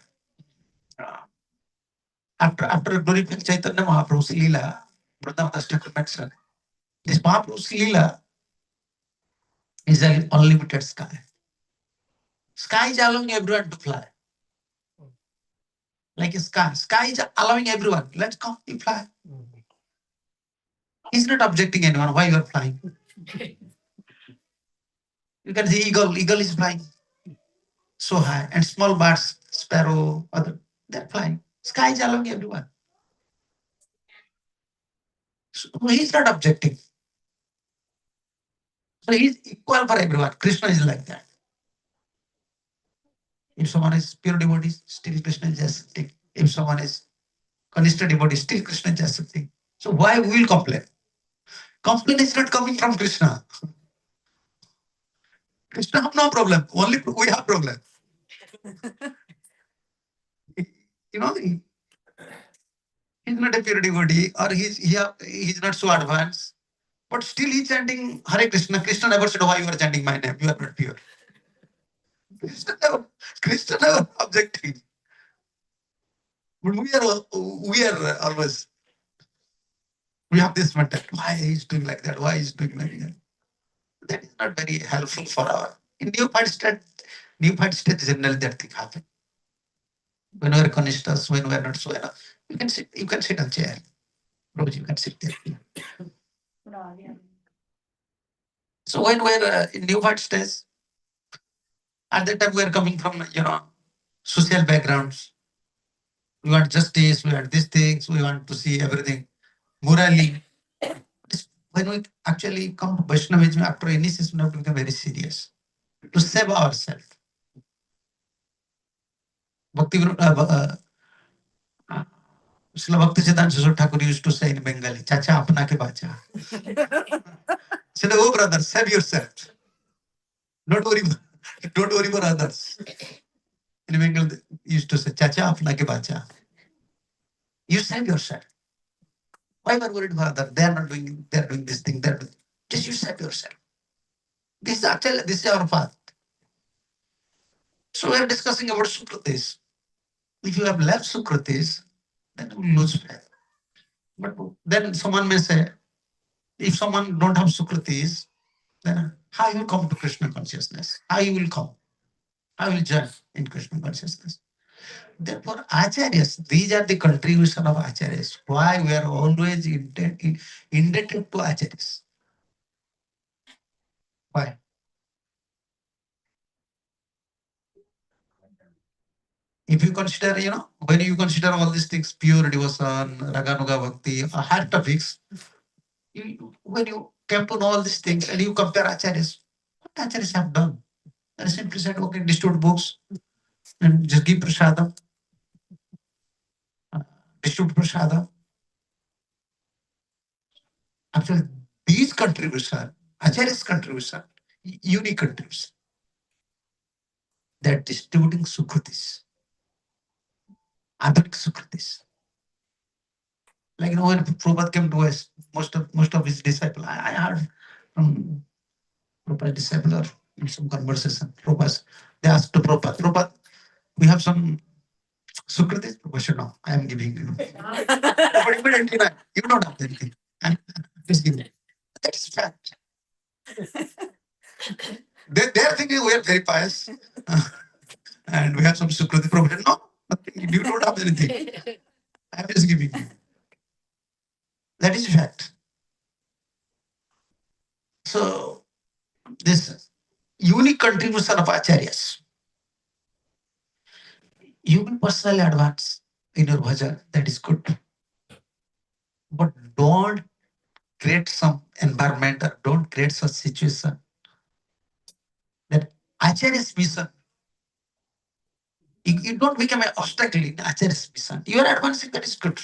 After glorifying Chaitanya Mahaprabhu's Leela, Vrindavan Thakur mentioned, this Mahaprabhu's Leela is an unlimited sky. Sky is allowing everyone to fly. Like a sky. Sky is allowing everyone. Let's come, you fly. He's not objecting anyone. Why you are flying? You can see eagle. Eagle is flying so high. And small birds, sparrow, other, they're flying. Sky is allowing everyone. So he's not objecting. So he's equal for everyone. Krishna is like that. If someone is pure devotee, still Krishna is accepting. If someone is Kanishta devotee, still Krishna is accepting. So why we will complain? Complaint is not coming from Krishna. Krishna have no problem. Only we have problem. You know, he's not a pure devotee, or he's not so advanced. But still he's chanting Hare Krishna. Krishna never said, why you are chanting my name? You are not pure. Krishna never objecting. But we are always, we have this mental, why he's doing like that? Why he's doing like that? That is not very helpful for our, in neophyte state generally that thing happen. When we are Kanishtas, when we are not so enough, you can sit on chair. Rose, you can sit there. So when we're in neophyte stage, at that time we are coming from, social backgrounds. We want justice, we want these things, we want to see everything morally. When we actually come to Vaishnavism, after initiation, we have to become very serious to save ourselves. Bhakti Srila Bhaktisiddhanta Thakur used to say in Bengali, Chacha apna ke bacha. Said, oh brother, save yourself. Don't worry for others. In Bengal, used to say, Chacha apna ke bacha. You save yourself. Why were worried for others? They are doing this thing, just you save yourself. This is our path. So we are discussing about Sukritis. If you have left Sukritis, then you will lose faith. But then someone may say, if someone don't have Sukritis, then how you will come to Krishna consciousness? How you will come? How will join in Krishna consciousness? Therefore, Acharyas, these are the contribution of Acharyas. Why we are always indebted to Acharyas. Why? If you consider, when you consider all these things, pure devotion, Raganuga Bhakti, hard topics, when you come to know all these things and you compare Acharyas, what Acharyas have done? They simply said, okay, distribute books and just give prasadam. Distribute prasadam. Actually, these contributions Acharya's contribution, unique contribution. They're distributing Sukritis, Advaita Sukritis. Like when Prabhupada came to us, most of his disciples, I heard from Prabhupada's disciple or in some conversation, Prabhupada, they asked to Prabhupada, Prabhupada, we have some Sukriti? Prabhupada said, no, I am giving you. But immediately, you don't have anything. I'm just giving. That's fact. They're thinking we are very pious. And we have some Sukriti. Prabhupada said, no, nothing. You don't have anything. I'm just giving you. That is fact. So, this unique contribution of acharyas, you will personally advance in your bhajan, that is good. But don't create some environment or don't create such situation that acharya's mission, you don't become an obstacle in acharya's mission. You are advancing, that is good.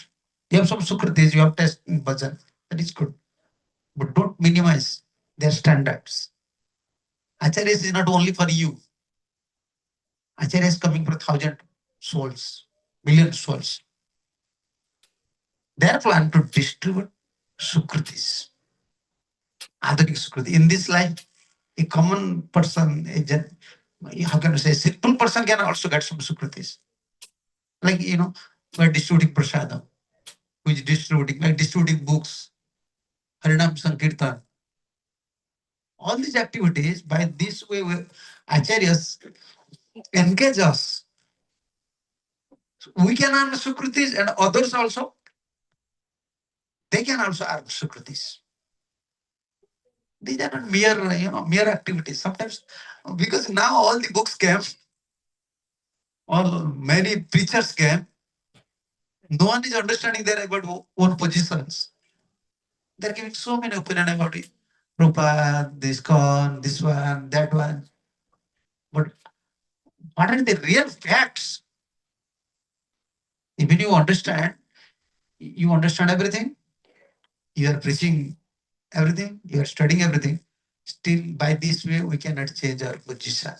You have some sukritis, you have test in bhajan, that is good. But don't minimize their standards. Acharyas is not only for you. Acharya is coming for 1,000 souls, million souls. Their plan to distribute Sukritis, Adharik Sukriti. In this life, a common person, how can I say, simple person can also get some Sukritis. Like, we're distributing prasadam, which is distributing, like distributing books, Harinam Sankirtan. All these activities, by this way, Acharyas engage us. We can earn Sukritis and others also, they can also earn Sukritis. These are not mere activities. Sometimes, because now all the books came, all many preachers came, no one is understanding their about own positions. They're giving so many opinions about it. Prabhupada, this ISKCON, this one, that one. But what are the real facts? Even you understand everything, you are preaching everything, you are studying everything. Still, by this way, we cannot change our position.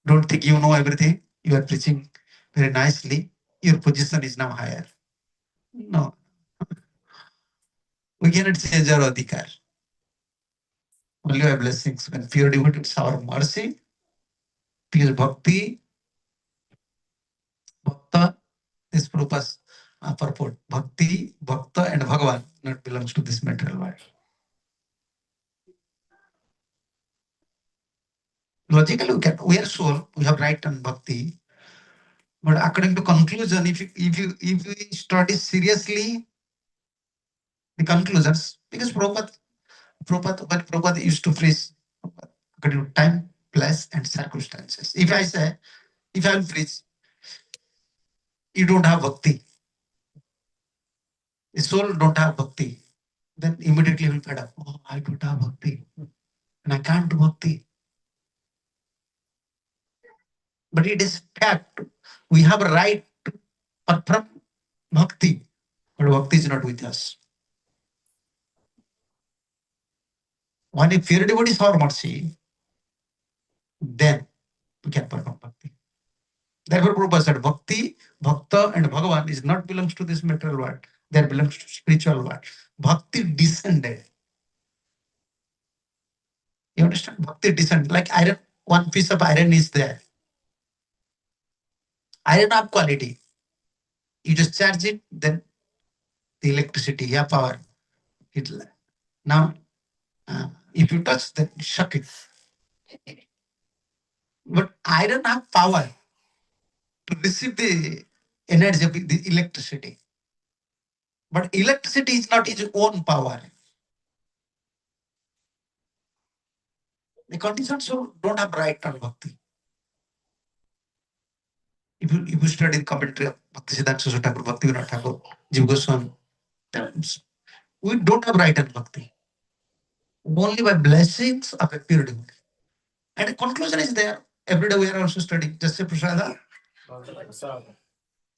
Don't think you know everything. You are preaching very nicely. Your position is now higher. No. We cannot change our adhikar. Only our blessings. When pure devotee, it's our mercy, pure bhakti, bhakta, this Prabhupada's purport. Bhakti, bhakta, and Bhagavan not belongs to this material world. Logically, we are soul, we have right on bhakti. But according to conclusion, if you study seriously the conclusions, because Prabhupada, when Prabhupada used to preach according to time, place, and circumstances. If I say, if I will preach, you don't have bhakti, the soul don't have bhakti, then immediately will fed up. Oh, I don't have bhakti, and I can't do bhakti. But it is fact. We have a right to perform bhakti, but bhakti is not with us. When a pure devotee is our mercy, then we can perform bhakti. Therefore, Prabhupada said, Bhakti, Bhakta, and Bhagavan is not belongs to this material world. They belongs to spiritual world. Bhakti descended. You understand? Bhakti descended. Like iron, one piece of iron is there. Iron have quality. You just charge it, then the electricity, yeah, power. Now, if you touch, then shock it. But iron have power to receive the energy of the electricity. But electricity is not its own power. The conditioned soul don't have right on bhakti. If you study the commentary of Bhaktisiddhanta Saraswati Thakur, Bhaktivinoda Thakur, Jiva Goswami, we don't have right on bhakti. Only by blessings of a pure devotee. And the conclusion is there. Every day we are also studying. Just say Prasada.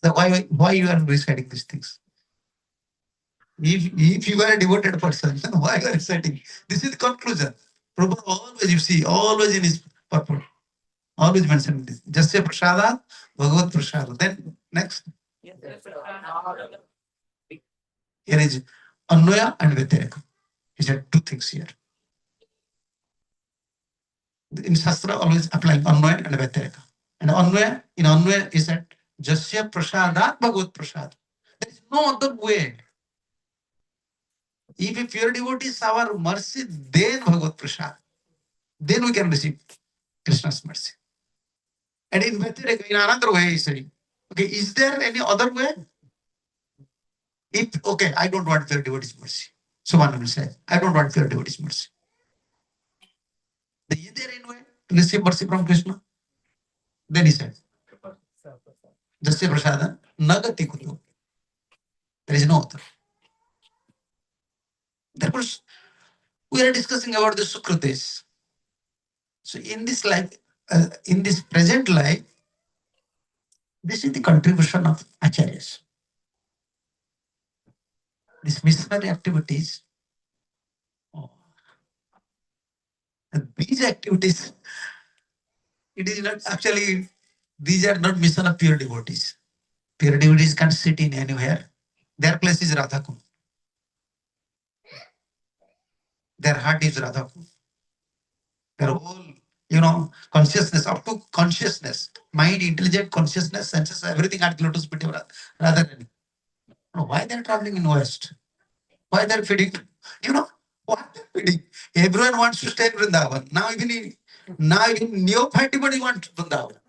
Why you are reciting these things? If you are a devoted person, then why you are reciting? This is the conclusion. Prabhupada always, you see, always in his purport, always mentioned this. Jasya prasada, Bhagavad prasada. Then next, here is Anvaya and Vyatireka. He said two things here. In Shastra, always applying Anvaya and Vyatireka. And Anvaya, in Anvaya, he said, Jasya prasada, Bhagavad prasada. There is no other way. If a pure devotee is our mercy, then Bhagavad prasad. Then we can receive Krishna's mercy. And in Vyatireka, in another way, he saying, okay, is there any other way? If, okay, I don't want pure devotee's mercy. Someone will say, I don't want pure devotee's mercy. Then is there any way to receive mercy from Krishna? Then he said, Jasya prasada, nagati kutu. There is no other. Therefore, we are discussing about the Sukritis. So in this life, in this present life, this is the contribution of acharyas. These missionary activities, oh, and these activities, it is not actually, these are not mission of pure devotees. Pure devotees can sit in anywhere. Their place is Radhakund. Their heart is Radhakund. Their whole, consciousness, up to consciousness, mind, intelligent consciousness, senses, everything at lotus feet of Radharani. Why they're traveling in West? Why they're feeding? What they're feeding? Everyone wants to stay in Vrindavan. Now even neophyte everybody wants Vrindavan.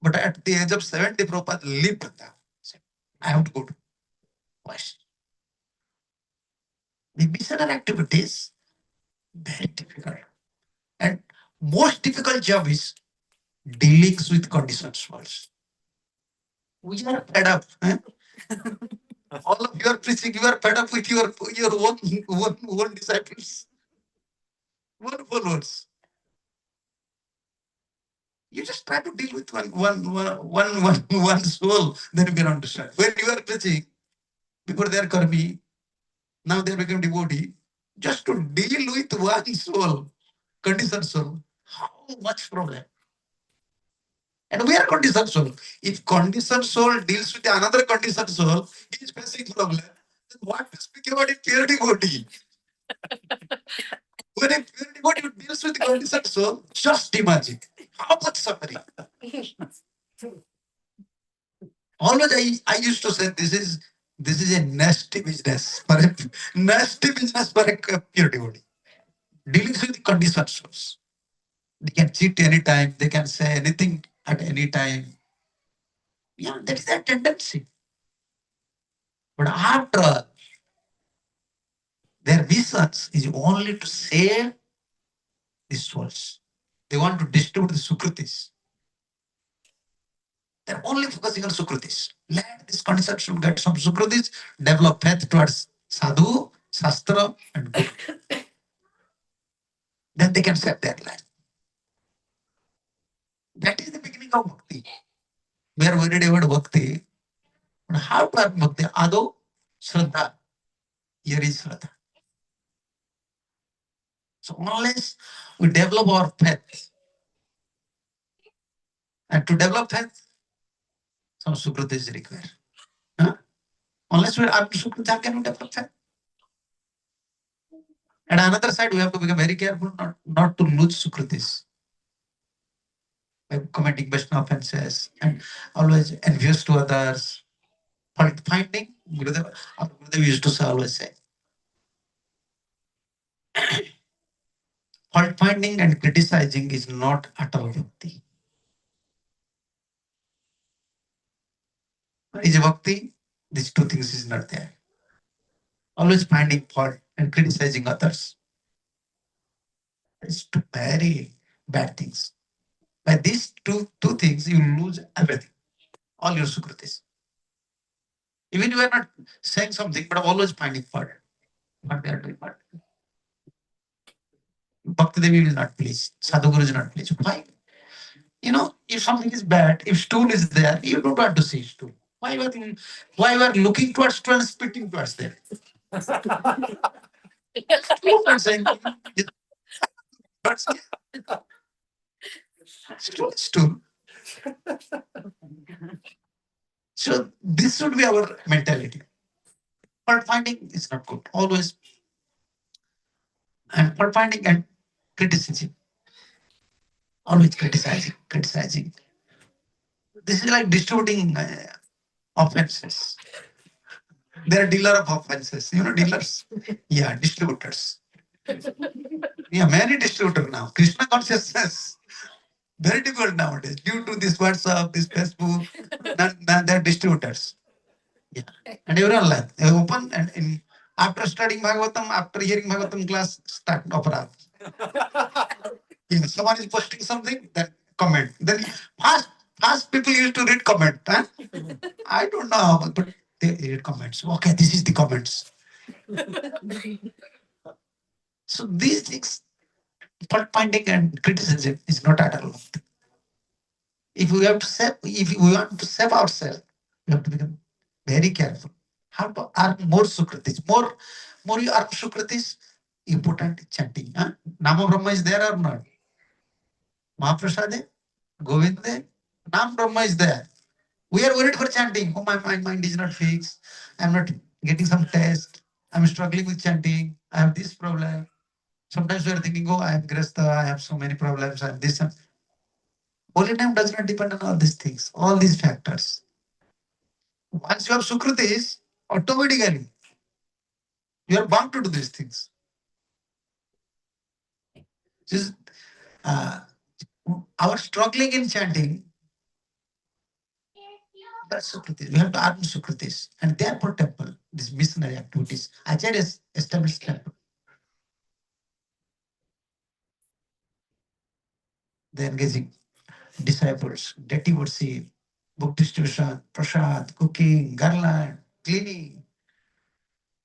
But at the age of 70, Prabhupada lived Vrindavan. I have to go to West. The missionary activities, very difficult. And most difficult job is dealing with conditions worlds. We are fed up. All of you are preaching, you are fed up with your own disciples, own followers. You just try to deal with one soul, then you can understand. When you are preaching, before they are karmi, now they become devotee, just to deal with one soul, conditioned soul, how much problem? And we are conditioned soul. If conditioned soul deals with another conditioned soul, he is facing problem. Then what to speak about a pure devotee? When a pure devotee deals with conditioned soul, just imagine how much suffering. Always I used to say this is a nasty business for a pure devotee. Dealing with conditioned souls. They can cheat anytime, they can say anything at any time. Yeah, that is their tendency. But after all, their mission is only to save the souls. They want to distribute the Sukritis. They're only focusing on Sukritis. Let this condition should get some Sukritis, develop faith towards Sadhu, Shastra, and Guru. Then they can save their life. That is the beginning of Bhakti. We are worried about Bhakti. But how to have Bhakti? Ado, Shraddha. Here is Shraddha. So unless we develop our faith, and to develop faith, some Sukriti is required. Huh? Unless we are up to Sukriti, how can we develop faith? And on another side, we have to become very careful not to lose Sukritis by committing Vaishnava offenses and always envious to others. Fault finding, Gurudev used to always say, fault finding and criticizing is not utter bhakti. Is bhakti? These two things is not there. Always finding fault and criticizing others. It's two very bad things. By these two things, you lose everything, all your sukritis. Even you are not saying something, but always finding fault. What they are doing, what Bhakti Devi will not please. Sadhguru is not pleased. Why? If something is bad, if stool is there, you don't want to see stool. Why you are looking towards students, spitting towards them? I'm saying, stool. So this should be our mentality. Fault finding is not good. Always, and fault finding and criticism. Always criticizing. This is like distributing offenses. They're dealer of offenses. You know, dealers? Yeah, distributors. Yeah, many distributors now. Krishna consciousness. Very difficult nowadays. Due to this WhatsApp, this Facebook, now they're distributors. Yeah. And everyone like they open and after studying Bhagavatam, after hearing Bhagavatam class, start opera. If someone is posting something, then comment. Then fast people used to read comment. Huh? I don't know how, but they read comments. Okay, this is the comments. So these things, fault finding and criticism is not at all. If we have to save, if we want to save ourselves, we have to become very careful. How to earn more sukritis? More you earn sukritis, important chanting. Huh? Nama Brahma is there or not? Mahaprasade, Govinde, Nam Brahma is there. We are worried for chanting. Oh, my mind is not fixed. I'm not getting some test. I'm struggling with chanting. I have this problem. Sometimes we are thinking, oh, I am Grasta, I have so many problems, I have this. Holy name does not depend on all these things, all these factors. Once you have Sukritis, automatically you are bound to do these things. Just, our struggling in chanting, that's Sukritis. We have to earn Sukritis. And therefore temple, these missionary activities. Acharyas established temple. They are engaging disciples, deity worship, book distribution, prasad, cooking, garland, cleaning,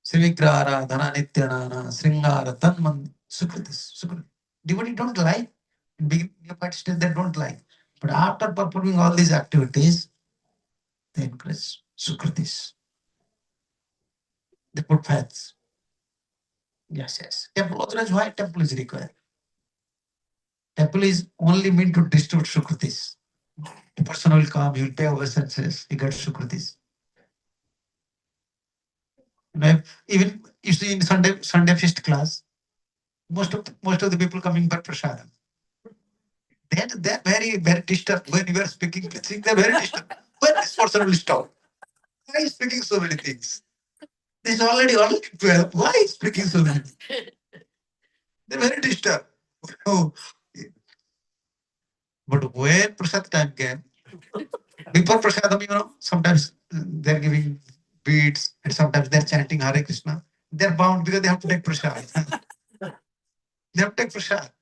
Sivikrara, Dhana Nityanana, Sringara, Tanman, Sukritis. Devotee don't like. In beginning of stage, they don't like. But after performing all these activities, they encourage Sukritis. They put faiths. Yes. Temple authorized, why temple is required? Temple is only meant to distribute Sukritis. A person will come, he will pay obeisances, he gets Sukritis. Even you see in Sunday feast class, most of the people coming for prasadam. They're very disturbed when you are speaking. They're very disturbed. When this person will stop? Why is speaking so many things? This is already 12. Why is speaking so many things? They're very disturbed. Oh. But when prasad time came, before prasadam, sometimes they're giving beads and sometimes they're chanting Hare Krishna. They're bound because they have to take prasad. They have to take prasad.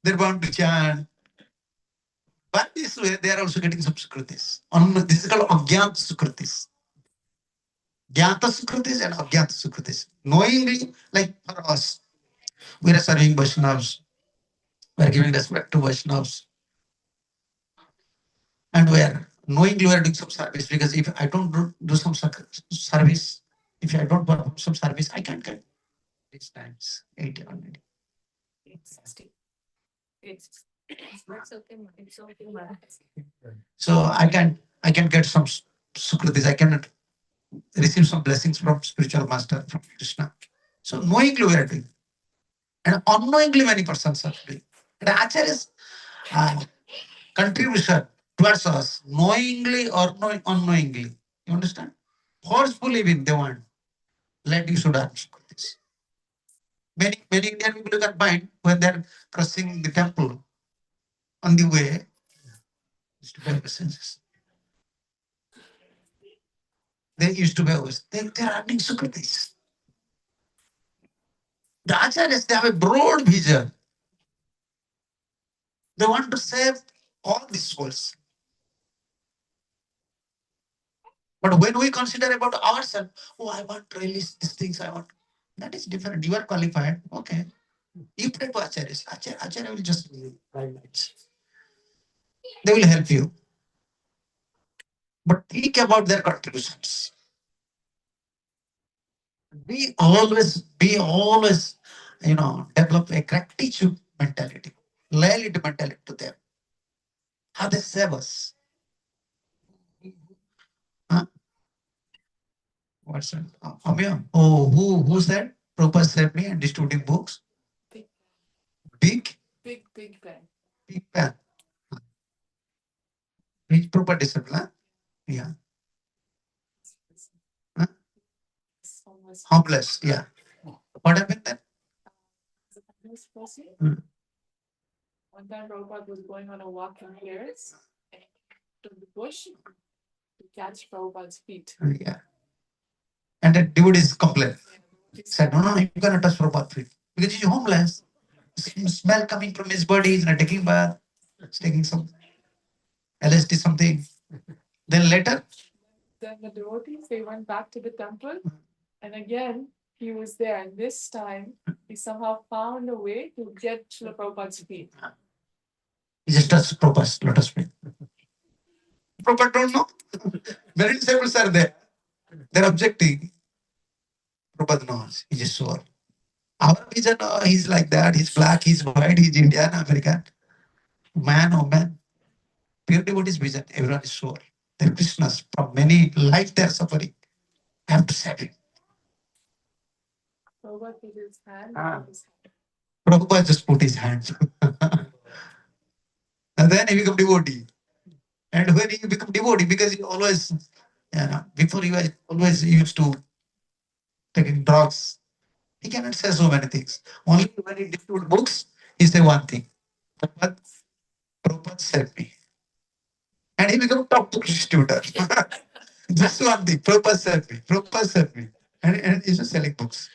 They're bound to chant. But this way, they are also getting some sukritis. This is called Agyant Sukritis. Gyanta Sukritis and Agyanta Sukritis. Knowingly, like for us, we are serving Vaishnavas, we are giving respect to Vaishnavas, and we are knowingly we are doing some service because if I don't do some service, if I don't perform some service, I can't get these times 80 or 90. It's 60. It's okay, it's okay, Maharaj. So I can get some sukritis. I can receive some blessings from spiritual master, from Krishna. So knowingly we are doing. And unknowingly many persons are doing. And Acharya's contribution towards us, knowingly or unknowingly. You understand? Forcefully even they want. Let you should earn sukritis. Many Indian people you can find when they're crossing the temple on the way, used to pay senses. They used to pay they're earning sukritis. The Acharyas, they have a broad vision. They want to save all these souls. But when we consider about ourselves, oh, I want to release these things, I want. That is different. You are qualified. Okay. You pray to Acharyas. Acharya will just give you guidelines. They will help you. but think about their contributions. Be always, develop a gratitude mentality, loyalty mentality to them. How they save us. Huh? What's that? Amya? Oh, who's that? Prabhupada saved me and distributing books. Big, Big, big bang. big pen. Which Prabhupada discipline? Yeah. Huh? Homeless. Yeah. What happened then? Hmm. One time Prabhupada was going on a walk in Paris to the bush to catch Prabhupada's feet. Yeah. And the devotees complained. Said, no, you cannot touch Prabhupada's feet. Because he's homeless. Smell coming from his body, he's not taking bath, he's taking some LSD something. Then later, Then the devotees, they went back to the temple and again he was there. And this time he somehow found a way to get Srila Prabhupada's feet. he just touched Prabhupada's lotus feet. Prabhupada don't know. Many disciples are there. They're objecting. Prabhupada knows. He's just sure. Our vision, he's like that. He's black, he's white, he's Indian, American. Man, oh man. Pure devotee's vision, everyone is sure. They're Krishnas. From many life they're suffering. I have to save him. Prabhupada put his hand Ah. on his head. Prabhupada just put his hand. And then he become devotee. And when he become devotee, because he always, before he was always used to taking drugs, he cannot say so many things. Only when he distribute books, he say one thing. Prabhupada saved me. And he become top book distributor. Just one thing. Prabhupada saved me. Prabhupada saved me. And he's just selling books.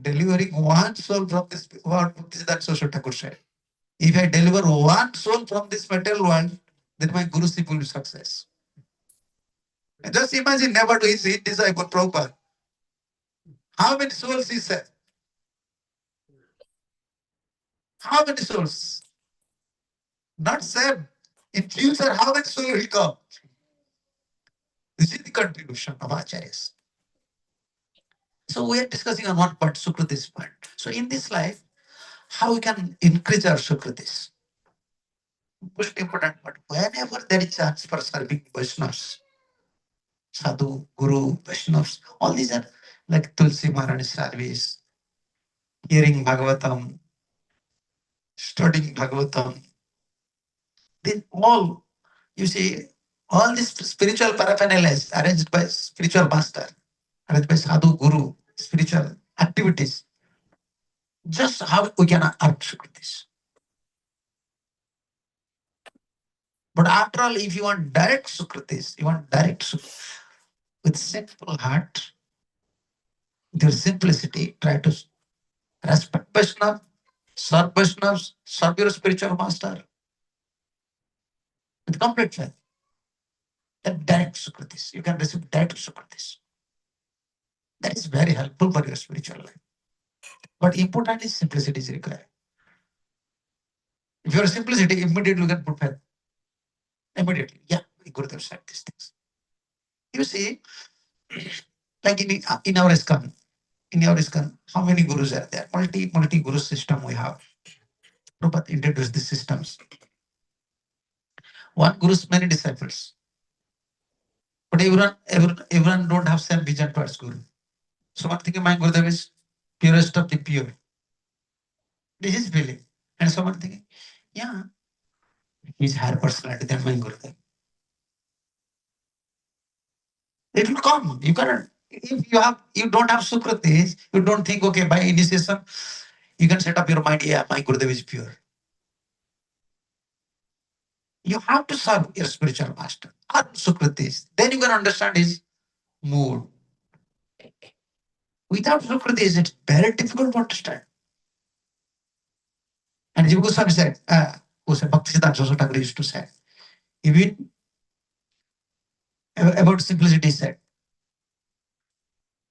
Delivering one soul from this world, this is that Social Thakur said. If I deliver one soul from this material world, then my Guruship will be success. And just imagine never to his disciple Prabhupada. How many souls he saved? How many souls? Not saved. In future, how many souls will come? This is the contribution of Acharyas. So we are discussing on one part, Sukriti's part. So in this life, how we can increase our Sukritis? Most important part, whenever there is chance for serving Vaishnavas, Sadhu, Guru, Vaishnavas, all these are like Tulsi Maharani service, hearing Bhagavatam, studying Bhagavatam. Then all, you see, all these spiritual paraphernalia is arranged by spiritual master, arranged by Sadhu, Guru, spiritual activities. Just how we can earn Sukritis. But after all, if you want direct Sukritis, you want direct Sukritis, with simple heart, with your simplicity, try to respect Vaishnava, serve Vaishnavas, serve your spiritual master with complete faith. Then direct Sukritis. You can receive direct Sukritis. That is very helpful for your spiritual life. But important is simplicity is required. If you are simplicity, immediately you can put faith. Immediately. Yeah, Gurudev said these things. You see, like in our ISKCON, how many gurus are there? Multi guru system we have. Prabhupada introduced these systems. One guru's many disciples. But everyone don't have same vision towards Guru. Someone thinking my Gurudev is purest of the pure. This is feeling. And someone thinking, yeah, he's higher personality than my Gurudev. It will come. You cannot. If you don't have Sukritis, you don't think, okay, by initiation, you can set up your mind, yeah, my Gurudev is pure. You have to serve your spiritual master. Earn Sukritis. Then you can understand his mood. Without Sukritis, it's very difficult to understand. And Jiva Goswami said, who said, Bhaktisiddhanta Saraswati Thakur used to say, even about simplicity said,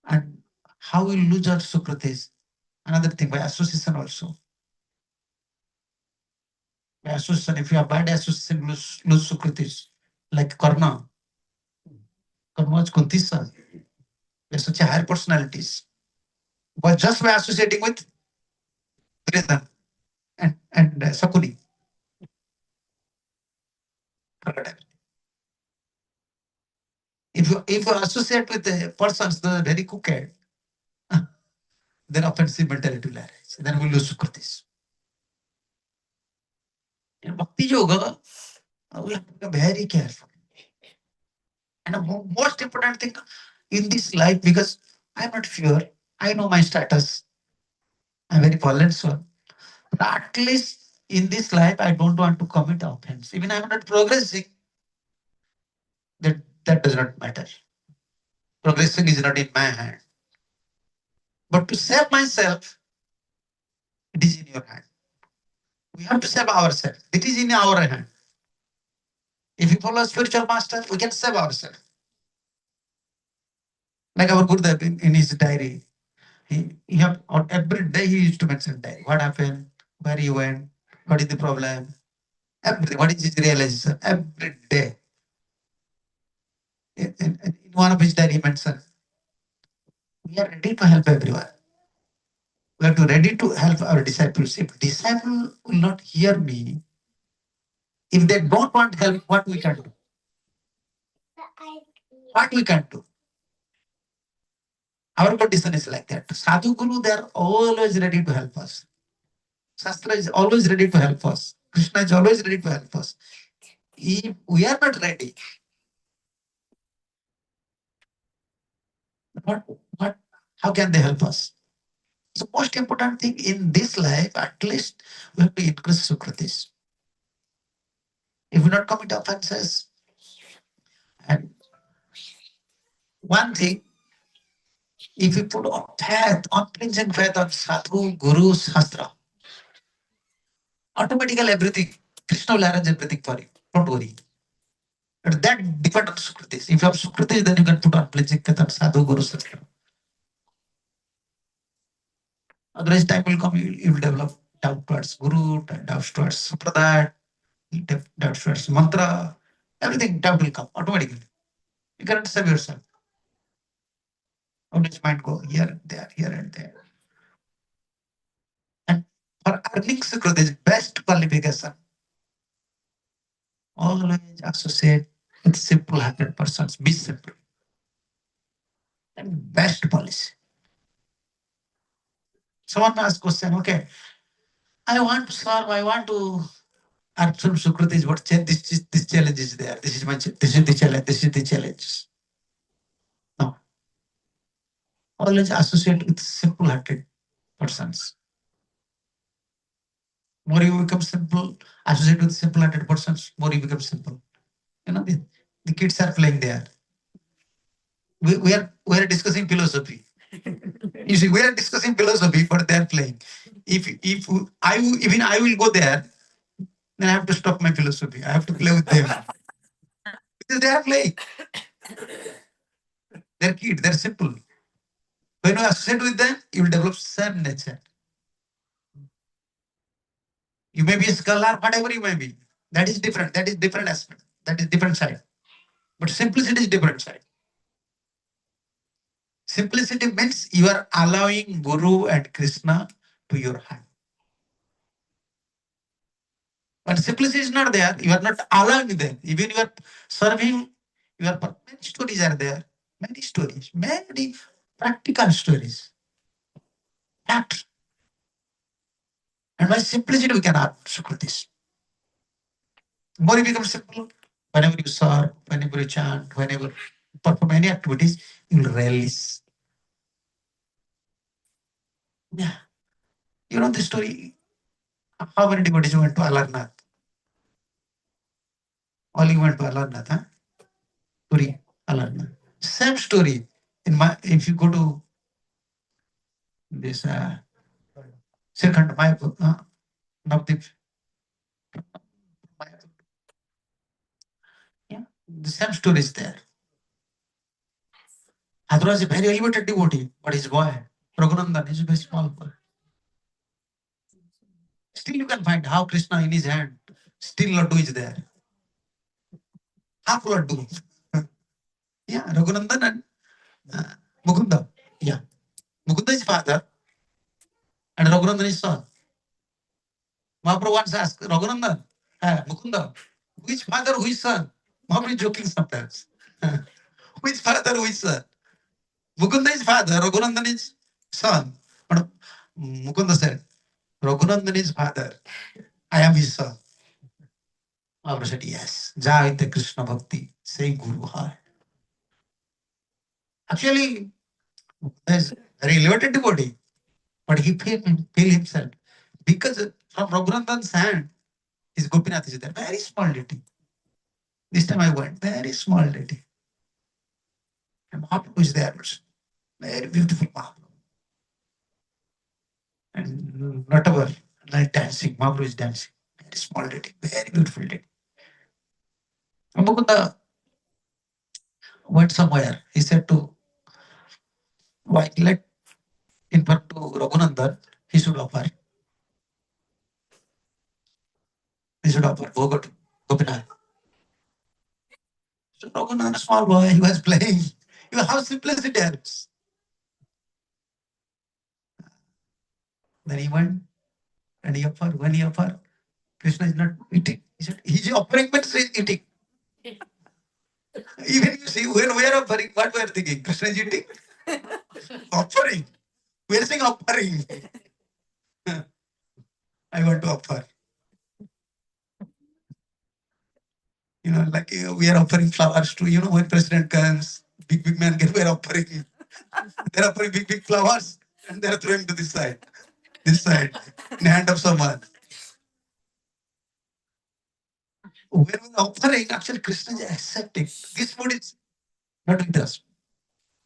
and how we lose our Sukritis, another thing by association also. Association, if you have bad association, lose Sukritis. Like Karna. Karna was Kunti's son. They're such a higher personalities. But just by associating with Duryodhana and Sakuni. If you associate with the persons that are very crooked, then offensive mentality will arise. Then we lose Sukritis. In Bhakti Yoga, we have to be very careful. And the most important thing in this life, because I'm not pure, I know my status. I'm very fallen soul. But at least in this life, I don't want to commit offense. Even I'm not progressing, that does not matter. Progressing is not in my hand. But to save myself, it is in your hand. We have to save ourselves. It is in our hand. If we follow a spiritual master, we can save ourselves. Like our Gurudev in his diary, on every day he used to mention diary. What happened? Where he went? What is the problem? Everything. What is his realization? Every day. In one of his diary, he mentioned, we are ready to help everyone. We are ready to help our disciples. If disciple will not hear me, if they don't want help, what we can do? What we can do? Our condition is like that. Sadhu Guru, they are always ready to help us. Shastra is always ready to help us. Krishna is always ready to help us. If we are not ready, what, how can they help us? So most important thing in this life, at least we have to increase Sukritis. If we not commit offenses, and one thing, if you put on faith, unflinching faith on Sadhu, Guru, Shastra, automatically everything, Krishna will arrange everything for you. Don't worry. But that depends on Sukritis. If you have Sukritis, then you can put unflinching faith on Sadhu, Guru, Shastra. Otherwise, time will come, you will develop doubt towards Guru, doubt towards Sampradaya, doubt towards mantra, everything, doubt will come automatically. You cannot save yourself. Always mind go here and there, here and there. And for earning Sukriti, best qualification, always associate with simple-hearted persons. Be simple. And best policy. Someone asked question, okay, I want to solve, I want to earn some Sukritis, but this challenge is there. This is the challenge, this is the challenge. No. Always associate with simple-hearted persons. More you become simple, associate with simple-hearted persons, more you become simple. You know, the kids are playing there. We are discussing philosophy. You see, we are discussing philosophy, but they are playing. If I will go there, then I have to stop my philosophy. I have to play with them. Because they are playing. They're kids, they're simple. When you associate with them, you will develop same nature. You may be a scholar, whatever you may be. That is different. That is different aspect. That is different side. But simplicity is different side. Simplicity means you are allowing Guru and Krishna to your heart. When simplicity is not there, you are not allowing them. Even you are serving, many stories are there. Many stories, many practical stories. Fact. And by simplicity, we can add Sukritis. More you become simple, whenever you serve, whenever you chant, whenever you perform any activities, you will release. Yeah. You know the story. How many devotees went to Alarnath? Only went to Alarnath, huh? Puri, Alarnath. Same story. If you go to this Srikhand Mayapur, Navdeep, Mayapur. Yeah, the same story is there. Haladhar is a very elevated devotee, but his boy, Raghunandan, is a very small boy. Still you can find how Krishna in his hand Still laddu is there. Half laddu. Yeah, Raghunandan and Mukunda. Yeah. Mukunda is father and Raghunandan is son. Mahaprabhu once asked Raghunandan, Mukunda, who is father, who is son? Mahaprabhu is joking sometimes. Who is father, who is son? Mukunda is father, Raghunandan is son. But Mukunda said, Raghunandan is father, I am his son. Mahaprabhu said, yes, Jayate Krishna Bhakti, say Guru Hai. Actually, there's very limited devotee, but he feel himself. Because from Raghunandan's hand, his Gopinath is there, very small deity. This time I went, very small deity. And Mahaprabhu is there also. Very beautiful Mahaprabhu. And whatever, like dancing, Mahaprabhu is dancing. Very small deity, very beautiful deity. And Mukunda went somewhere. He said to, why let in front to Raghunandan, he should offer. He should offer Bhoga to Gopinath. So Raghunandan, small boy, he was playing. He was how simplicity is. Then he went and he offered. When he offered, Krishna is not eating. He said, he's offering, but he's eating. Even you see, when we are offering, what we are thinking? Krishna is eating? Offering. We are saying offering. I want to offer. You know, like we are offering flowers to, you know, when president comes, big man get, we are offering. They're offering big flowers and they're throwing to this side, in the hand of someone. When we're offering, actually Krishna is accepting. This food is not with us.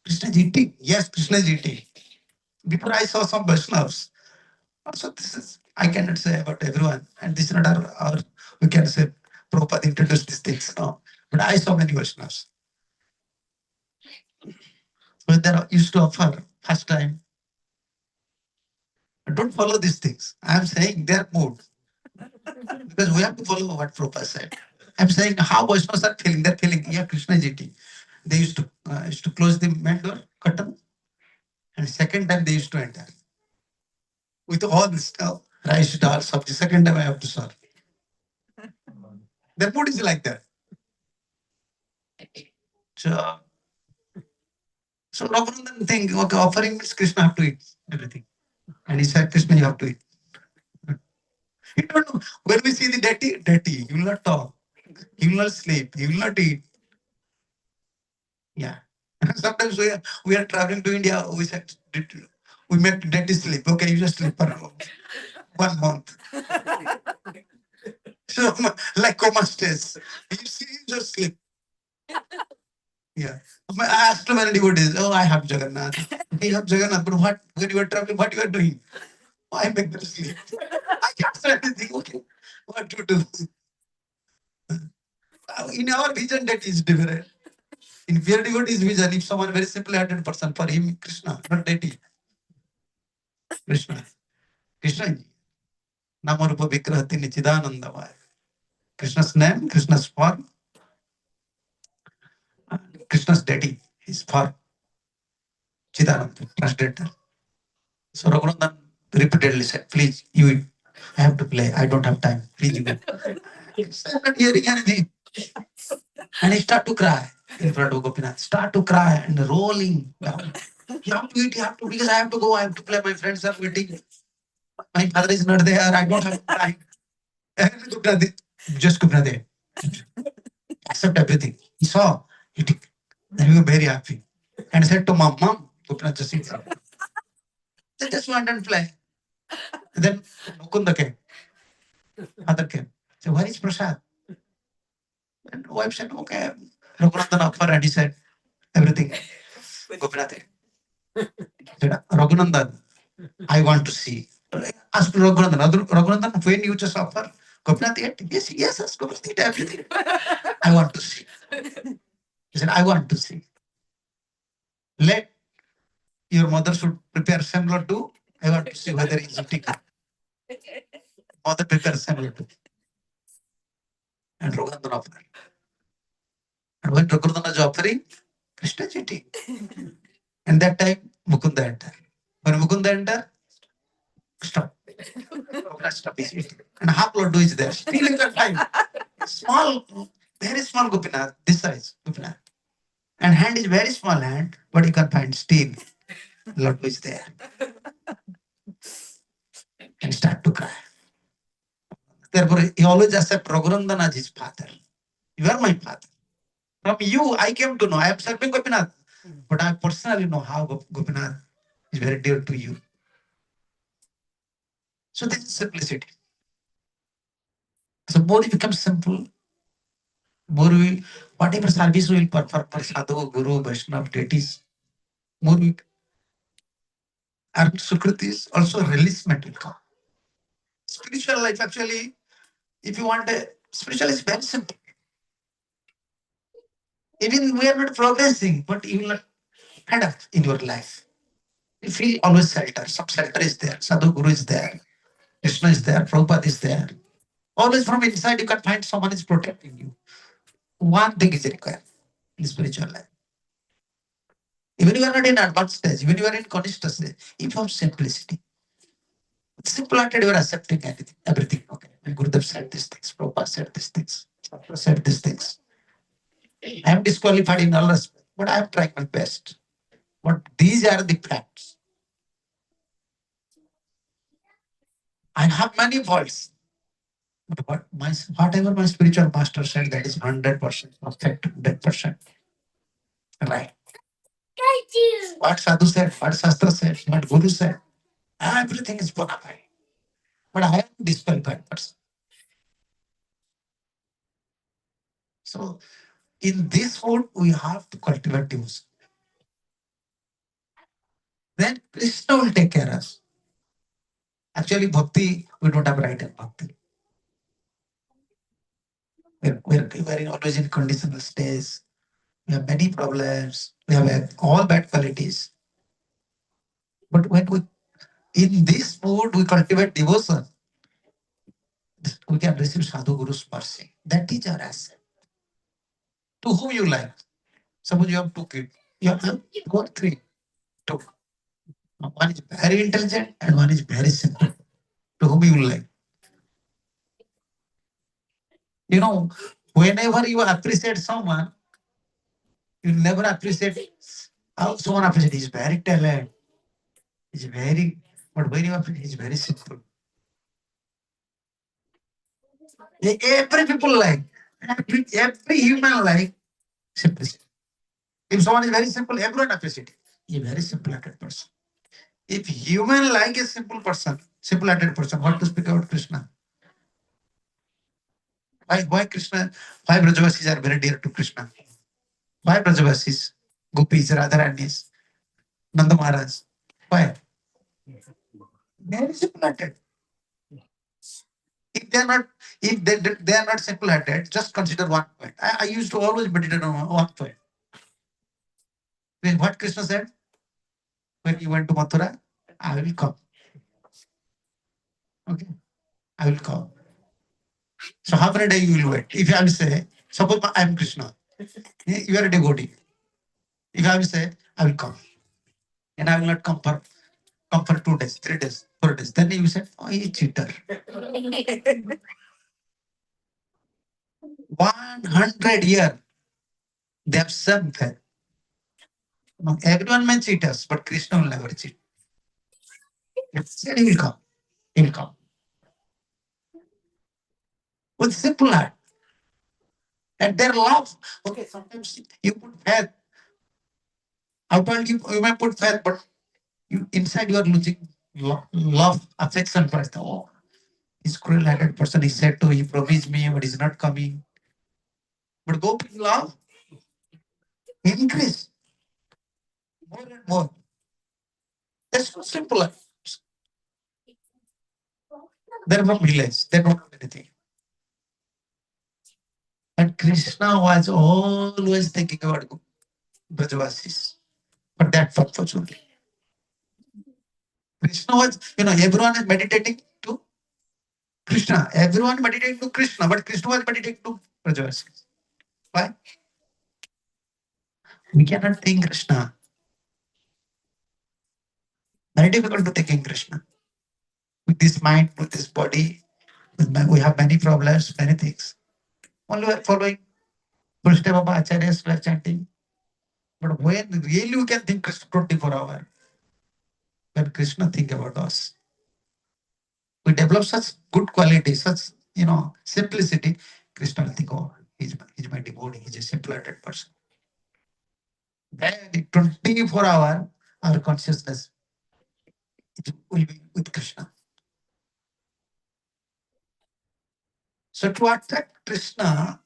Krishna is eating. Yes, Krishna is eating. Before I saw some Vaishnavas. Also, this is, I cannot say about everyone. And this is not our we can say, Prabhupada introduced these things. No. But I saw many Vaishnavas. So they used to offer first time. Don't follow these things. I'm saying their mood. Because we have to follow what Prabhupada said. I'm saying how Vaishnavas are feeling. They're feeling, yeah, Krishna is eating. They used to close the main door, curtain. And second time they used to enter. With all this stuff, rice, dal, sabji. Second time I have to serve. Their mood is like that. So Raghunandan think, okay, offering means Krishna have to eat everything. And he said, Krishna, you have to eat. You don't know. When we see the deity, he will not talk. He will not sleep. He will not eat. Yeah. Sometimes we are traveling to India, we said, we make deity sleep. Okay, you just sleep for 1 month. So, like coma stays. You see, you just sleep. Yeah. I asked many devotees, oh, I have Jagannath. You have Jagannath, but what, when you are traveling, what you are doing? Oh, I make them sleep. I can't say anything. Okay, what to do? In our vision, that is different. In pure devotee's vision, if someone very simple-hearted person, for him, Krishna, not deity. Krishna. Krishna. Namarupa Vikrahati Nichidanandamaya. Krishna's name, Krishna's form, Krishna's deity, his form. Chidananda, translator. So Raghunandan repeatedly said, please, you eat. I have to play. I don't have time. Please, you eat. I'm not hearing anything. And he start to cry in front of Gopinath. Start to cry and rolling down. You have to eat, you have to, because I have to go, I have to play. My friends are waiting. My father is not there. I don't have time. Just Gopinath. Accept everything. He saw eating. Then he was very happy. And said to mom, Gopinath just eat. They just went and play. And then Mukunda came. Father came. So where is Prasad? And wife said, okay. Raghunandan offered and he said, everything. Gopinath. Said, Raghunandan, I want to see. Ask Raghunandan. Raghunandan, when you just offer, Gopinath ate? Yes, Gopinath ate everything. I want to see. He said, I want to see. Let your mother should prepare same laddu. I want to see whether he's eating. Mother prepare same laddu. and Raghunandan offered. And when Raghunandan is offering, Krishna is eating. And that time, Mukunda entered. When Mukunda entered, stop. Stop is eating. And half Lord is there. Still in that time. Small, very small Gopinath, this size Gopinath. And hand is very small hand, but you can find still Lord is there. And start to cry. Therefore, he always accept Raghunandan as his father. You are my father. From you, I came to know. I am serving Gopinath. But I personally know how Gopinath is very dear to you. So this is simplicity. So more it becomes simple, more we, whatever service we will perform for Sadhu, Guru, Vaishnava, deities, more we, and Sukriti also releasement will come. Spiritual life actually, if you want a, spiritual is very simple. Even we are not progressing, but you will not fed up in your life. You feel always shelter. Some shelter is there. Sadhu Guru is there. Krishna is there. Prabhupada is there. Always from inside you can find someone is protecting you. One thing is required in spiritual life. Even you are not in advanced stage, even you are in Kanishta stage, if you have simplicity. Simple-hearted, you are accepting anything, everything. Okay. My Gurudev said these things, Prabhupada said these things, Satra said these things. I am disqualified in all respects, but I am trying my best. But these are the facts. I have many faults. But whatever my spiritual master said, that is 100% perfect, 100%. Right. What Sadhu said, what Shastra said, what Guru said, everything is bona fide. But I am disqualified person. So in this mode, we have to cultivate devotion. Then Krishna will take care of us. Actually, bhakti, we don't have right in bhakti. We're always in conditional states. We have many problems. We have all bad qualities. But when we, in this mood, we cultivate devotion, we can receive Sadhu Guru's mercy. That is our asset. To whom you like. Suppose you have two kids. You have two or three. Two. One is very intelligent and one is very simple. To whom you like. You know, whenever you appreciate someone, you never appreciate how someone appreciates. He's very talented. He's very, but when you appreciate, he's very simple. Every people like, every human like simplicity. If someone is very simple, everyone appreciates. He's a very simple-hearted person. If human like a simple person, simple-hearted person, what to speak about Krishna? Why Krishna? Why Brajavasis are very dear to Krishna? Why Brajavasis? Gopis, Radharanis, Nanda Maharaj. Why? Very simple-hearted. If they are not, if they are not simple-hearted, just consider one point. I used to always meditate on one point. What Krishna said when he went to Mathura, I will come. Okay, I will come. So how many days you will wait? If I will say, suppose I am Krishna, you are a devotee. If I will say, I will come, and I will not come for 2 days, 3 days, 4 days, then you say, oh, he is cheater. 100 years, they have served that. No, everyone may cheat us, but Krishna will never cheat. He said he will come. He will come. With simple heart. And their love. Okay, sometimes you put faith. I told you, you may put faith, but you, inside you are losing love, affection for the oh, this cruel-hearted person. He said to, he promised me, but he's not coming. But go with love, increase more and more. That's so simple. They're from village. They don't know anything. And Krishna was always thinking about Brajavasis. For that purpose only. Krishna was, everyone is meditating to Krishna. Everyone meditating to Krishna, but Krishna was meditating to Brajavasi. Why? We cannot think Krishna. Very difficult to think in Krishna. With this mind, with this body, we have many problems, many things. Only we are following full step of acharyas, we are chanting. But when really we can think Krishna 24 hours, when Krishna think about us, we develop such good qualities, such simplicity. Krishna will think, oh, he's my devotee, he's a simple-hearted person. Then 24 hours, our consciousness will be with Krishna. So to attract Krishna,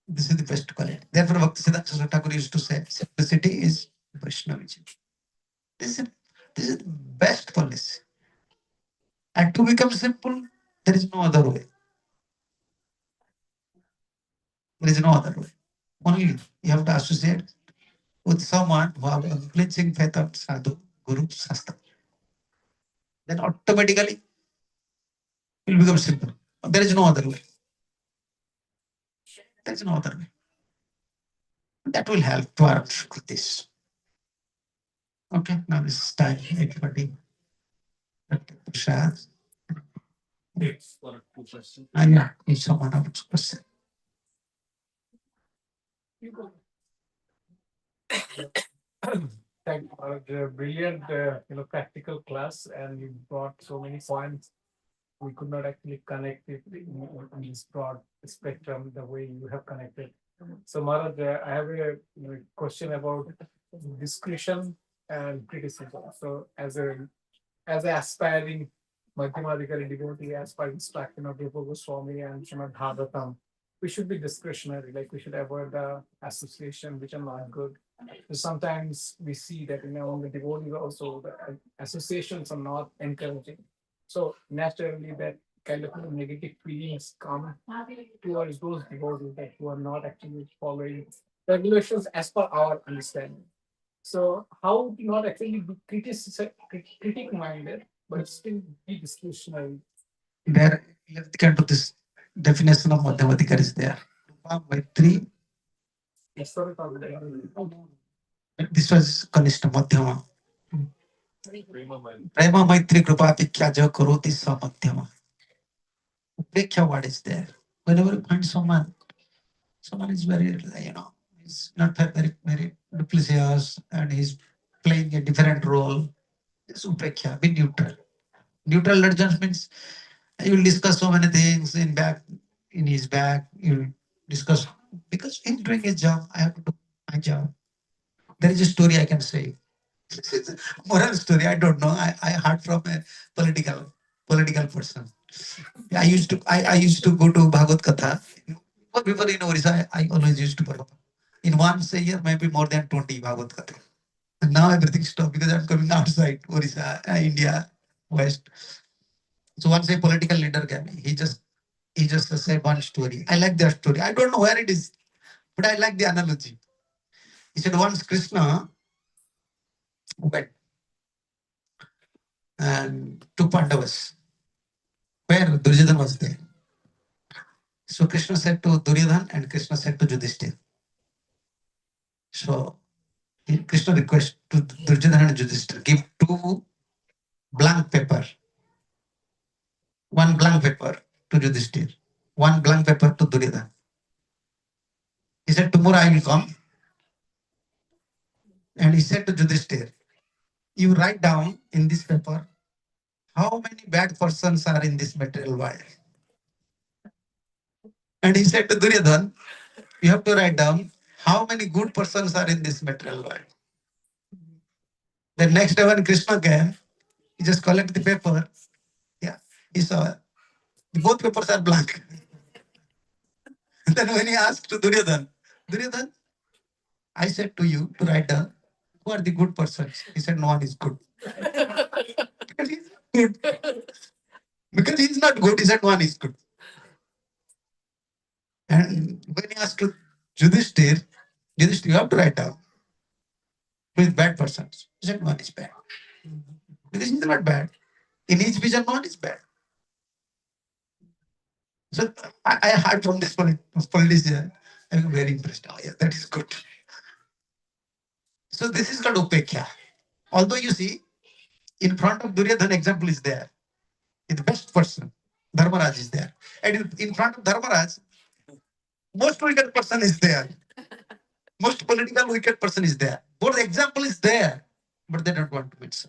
this is the best quality. Therefore, Bhaktisiddhanta Saraswati Thakur used to say, simplicity is Vaishnavijam. This is the best policy. And to become simple, there is no other way. There is no other way. Only you have to associate with someone who have unflinching faith of sadhu, guru, shastra. Then automatically it will become simple. There is no other way. There is no other way. That will help to our Sukritis. Okay, now this is time. Everybody. Prasad. Thanks for 2%. Yeah, if someone has a question. You go. Thank you for the brilliant, practical class, and you brought so many points. We could not actually connect it in this broad spectrum the way you have connected. So, Maharaj, I have a question about discretion and criticism. So, as an aspiring Madhyamadikari devotee, aspiring Strakin of Rupa Goswami and Srimad Bhagavatam, we should be discretionary, like we should avoid the association which are not good. So sometimes we see that among the devotees also the associations are not encouraging. So naturally that kind of negative feelings come towards those devotees that who are not actually following regulations as per our understanding. So how to not actually be critic minded, but still be discretionary. There, let's come to this definition of Madhyamadikar is there. Maitri, Yes, sort of. this was Kanishta Madhyama. Prema Mali. Prema Maitri Kripa Pikyaja Karoti Sa Madhyama. Upekkha, what is there? Whenever you find someone is very, he's not very, very duplicitous and he's playing a different role. It's Upekkha, be neutral. Neutral legends means you will discuss so many things in his back. You discuss because he's doing his job. I have to do my job. There is a story I can say. Moral story, I don't know. I heard from a political person. I used to go to Bhagavad Katha. Before in Orissa, I always used to go. In once a year, maybe more than 20 Bhagavad Katha. And now everything stopped because I'm coming outside Orissa, India, West. So once a political leader came, he just said one story. I like that story. I don't know where it is, but I like the analogy. He said once Krishna went and to Pandavas, where Duryodhana was there. So Krishna said to Duryodhana and Krishna said to Yudhishthira. So Krishna requests to Duryodhana and Yudhishthira, give two blank paper. One blank paper to Yudhishthira, one blank paper to Duryodhana. He said, tomorrow I will come. And he said to Yudhishthira, you write down in this paper how many bad persons are in this material world. And he said to Duryodhana, you have to write down how many good persons are in this material world. The next day when Krishna came, he just collected the paper. Yeah, he saw both papers are blank. Then when he asked to Duryodhana, Duryodhana, I said to you to write down who are the good persons. He said no one is good. Because he's good. Because he's not good, he said one is good. And when he asked to Yudhishthira, you have to write down who is bad persons. He said one is bad. Because he's not bad. In his vision, one is bad. So I heard from this politician, I'm very impressed. Oh, yeah, that is good. So this is called upekya. Although you see, in front of Duryodhana example is there. The best person, Dharmaraj is there. And in front of Dharmaraj, most wicked person is there. Most political wicked person is there. Both example is there, but they don't want to meet.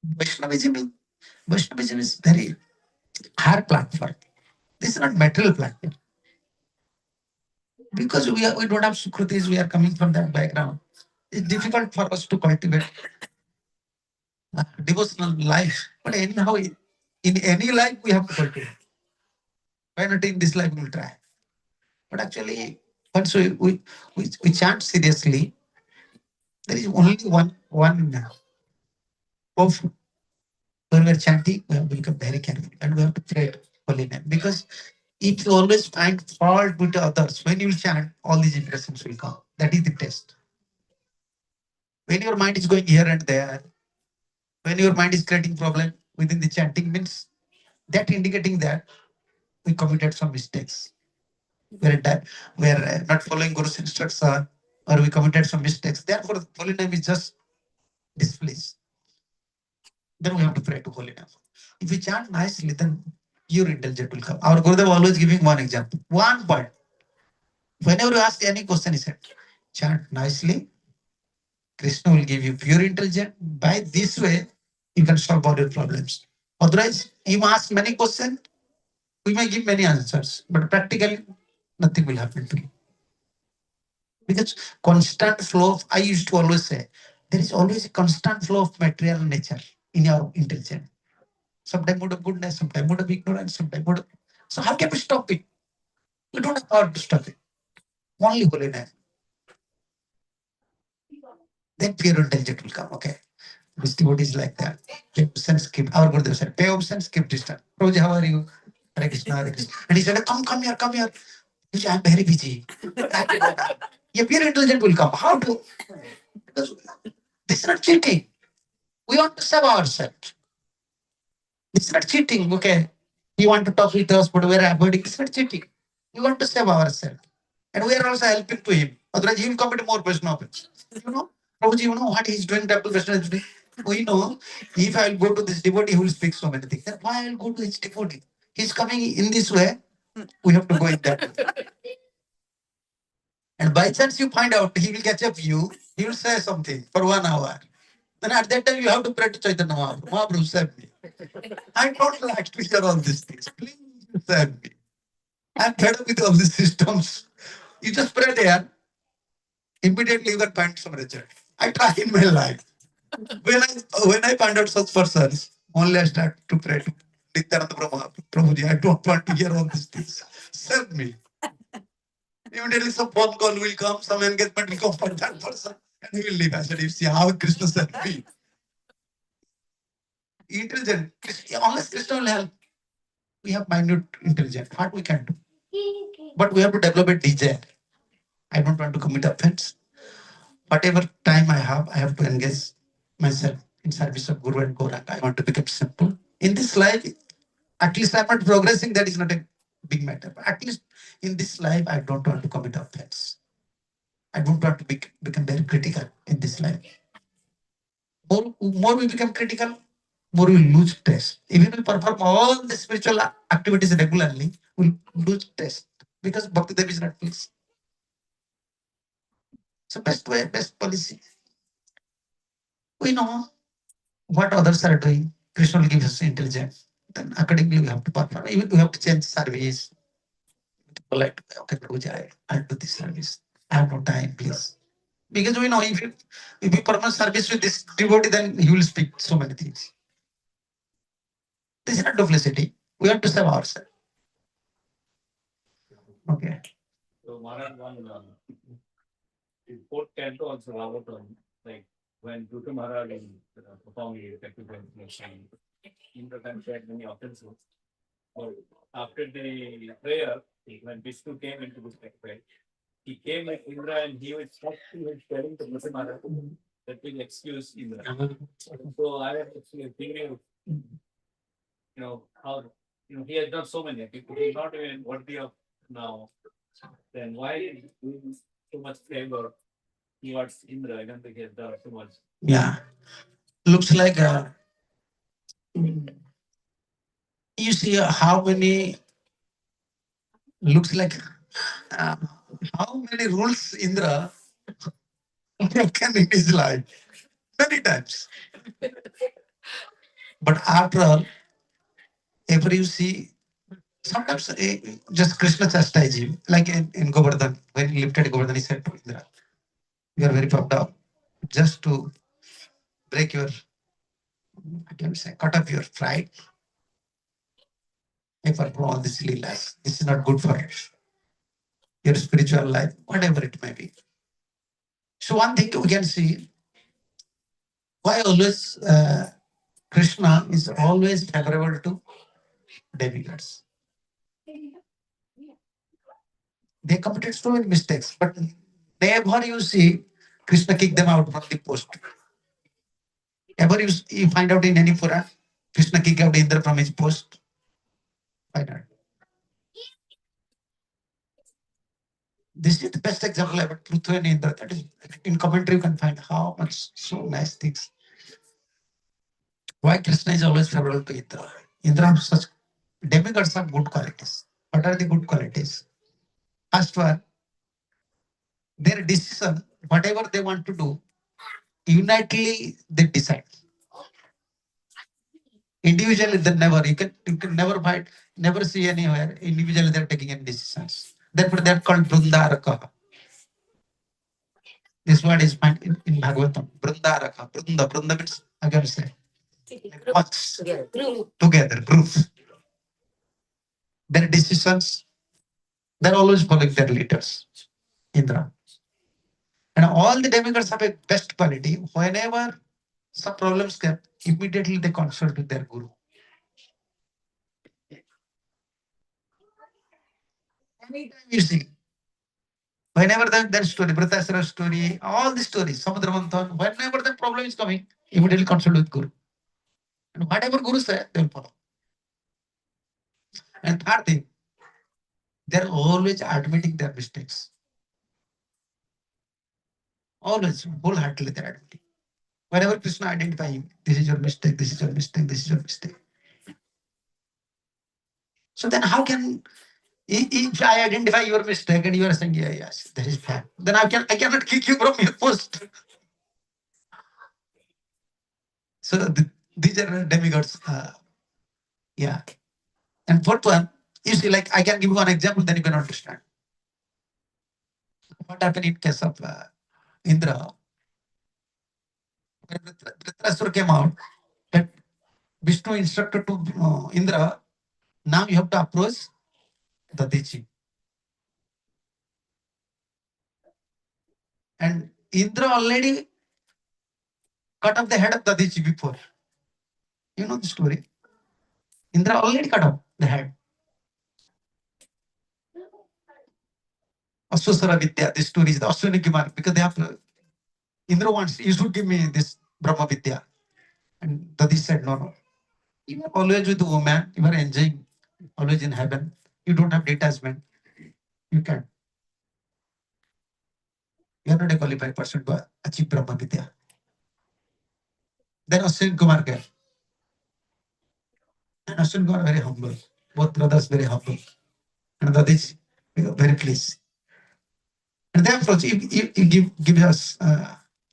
Vaishnavism, Vaishnavism is very hard platform. This is not material platform. Because we don't have Sukritis, we are coming from that background. It's difficult for us to cultivate devotional life. But anyhow, in any life we have to cultivate. Why not in this life we will try? But actually, once we chant seriously, there is only one of when we are chanting, we have to become very careful and we have to pray to holy name. Because if you always find fault with others, when you chant, all these impressions will come. That is the test. When your mind is going here and there, when your mind is creating problem within the chanting, means that indicating that we committed some mistakes. We're not following Guru's instruction, or we committed some mistakes. Therefore, holy name is just displeased. Then we have to pray to holy name. If we chant nicely, then pure intelligence will come. Our Gurudev always giving one example, one point. Whenever you ask any question, he said, chant nicely, Krishna will give you pure intelligence. By this way, you can solve all your problems. Otherwise, you ask many questions, we may give many answers, but practically nothing will happen to you. Because constant flow of, I used to always say, there is always a constant flow of material nature in your intelligence. Sometimes mood of goodness, sometimes mood of ignorance, sometimes mood of... So how can we stop it? We don't have power to stop it. Only holy name. Then pure intelligence will come, okay? This devotee is like that. Pay obscene, skip. Our Gurudev said, pay obscene, skip distance. Prabhuji, how are you? Hare Krishna, Hare Krishna. And he said, come here, come here. I'm very busy. Yeah, pure intelligence will come. How to? Because this is not cheating. We want to serve ourselves. This is not cheating, okay? You want to talk with us, but we're avoiding. This is not cheating. We want to save ourselves. And we are also helping to him. Otherwise, he will commit more Vaishnava offense. You know, Prabhuji, you know what he's doing, temple Vaishnava is doing? We know, if I will go to this devotee, he will speak so many things. Then why I will go to his devotee? He's coming in this way, we have to go in that way. And by chance you find out he will catch up you, he will say something for 1 hour. Then at that time you have to pray to Chaitanya Mahaprabhu. Mahaprabhu, save me. I don't like to hear all these things. Please save me. I'm fed up with all these systems. You just pray there, immediately you can find some result. I try in my life. When I find out such persons, only I start to pray to Nityananda Brahma. Prabhuji, I don't want to hear all these things. Save me. Immediately some phone call will come, some engagement will come for that person, and he will leave. I said, you see how Krishna said me. Intelligent. Unless Krishna will help, we have minute intelligence. What we can do? But we have to develop a desire. I don't want to commit offense. Whatever time I have to engage myself in service of Guru and Gauranga. I want to become simple. In this life, at least I'm not progressing, that is not a big matter. But at least in this life, I don't want to commit offense. I don't want to become very critical in this life. More we become critical, more we lose taste. Even we perform all the spiritual activities regularly, we lose taste because Bhakti Dev is not pleased. So best way, best policy. We know what others are doing. Krishna will give us intelligence. Then accordingly we have to perform. Even we have to change service. Polite. Okay, Prabhuji, I'll do this service. I have no time, please. Because we know if you perform service with this devotee, then he will speak so many things. This is not duplicity. We have to serve ourselves. Okay. So Maharaj, in fourth canto also Ravatam, like when Dutu Maharaj is performing effective meditation, Indra can share many offenses. But after the prayer, when Vishnu came into this prayer, he came like Indra and he was telling to Dutu Maharaj that will excuse Indra. So I am actually thinking how, he has done so many. If he's not even worthy of now, then why do so much favor towards Indra? I don't think he has done so much. Yeah. Looks like you see how many, looks like uh, how many rules Indra broken in his life. Many times. But after all, ever you see, sometimes just Krishna chastise him. Like in Govardhan, when he lifted Govardhan, he said to Indra, you are very puffed up. Just to break your, I can say, cut off your pride. If I do all these leelas, this is not good for your spiritual life, whatever it may be. So one thing we can see, why always Krishna is always favorable to demigods. They committed so many mistakes, but never you see Krishna kick them out from the post. Ever you find out in any Purana, Krishna kick out Indra from his post? Why not? This is the best example ever. Prithvi and Indra. That is in commentary you can find how much so nice things. Why Krishna is always favorable to Indra? Indra has such demigods have good qualities. What are the good qualities? First one, their decision, whatever they want to do, unitedly they decide. Individually, they never. You can never find, never see anywhere. Individually, they're taking any decisions. Therefore, they're called Brundaraka. This word is found in Bhagavatam. Brundaraka. Brunda means, I can say, much together, group. Their decisions, they're always following their leaders, Indra. And all the demigods have a best quality. Whenever some problems come, immediately they consult with their guru. Anytime you see, whenever their story, Vritasara story, all the stories, Samudramantan, whenever the problem is coming, immediately consult with guru. And whatever guru says, they will follow. And third thing, they're always admitting their mistakes. Always, wholeheartedly they're admitting. Whenever Krishna identifies him, this is your mistake, this is your mistake, this is your mistake. So then how can, if I identify your mistake and you are saying, yeah, yes, that is bad, then I cannot kick you from your post. So these are demigods. Yeah. And fourth one, you see, like I can give you one example, then you can understand. What happened in case of Indra? When Dhritarashtra came out, that Vishnu instructed to Indra, now you have to approach Dadichi. And Indra already cut off the head of Dadichi before. You know the story. Indra already cut off the head. Aswasara Vidya, this story is the Aswini Kumar, because they have, Indra wants, you should give me this Brahma Vidya. And Dadichi said, no. You are always with the woman, you are enjoying, always in heaven. You don't have detachment. You can. You are not a qualified person to achieve Brahma Vidya. Then Aswini Kumar came. And Aswini Kumar very humble. Both brothers very humble. And Dadichi very pleased. And they approach, you give us,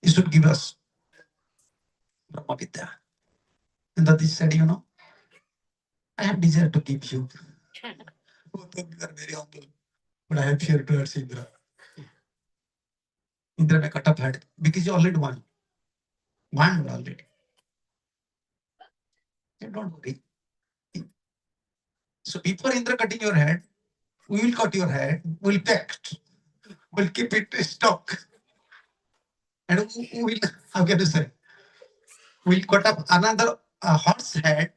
you should give us Brahma Vidya. And Dadichi said, I have desire to give you. Both of you are very humble. But I have fear towards Indra. Indra may cut off head because you already won. Won already. So don't worry. So before Indra cutting your head, we will cut your head, we'll pact, we'll keep it in stock. And we will, how can I say, we'll cut up another horse head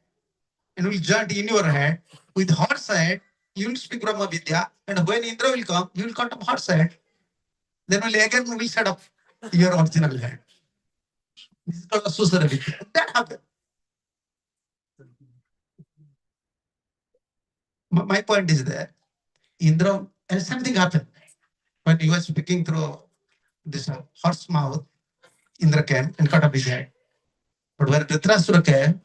and we'll join in your head. With horse head, you will speak Brahma Vidya, and when Indra will come, you will cut up horse head. Then we'll set up your original head. This is called Susara Vidya. That happened. My point is that Indra, and something happened when he was speaking through this horse mouth. Indra came and cut off his head. But when Dhritarashtra came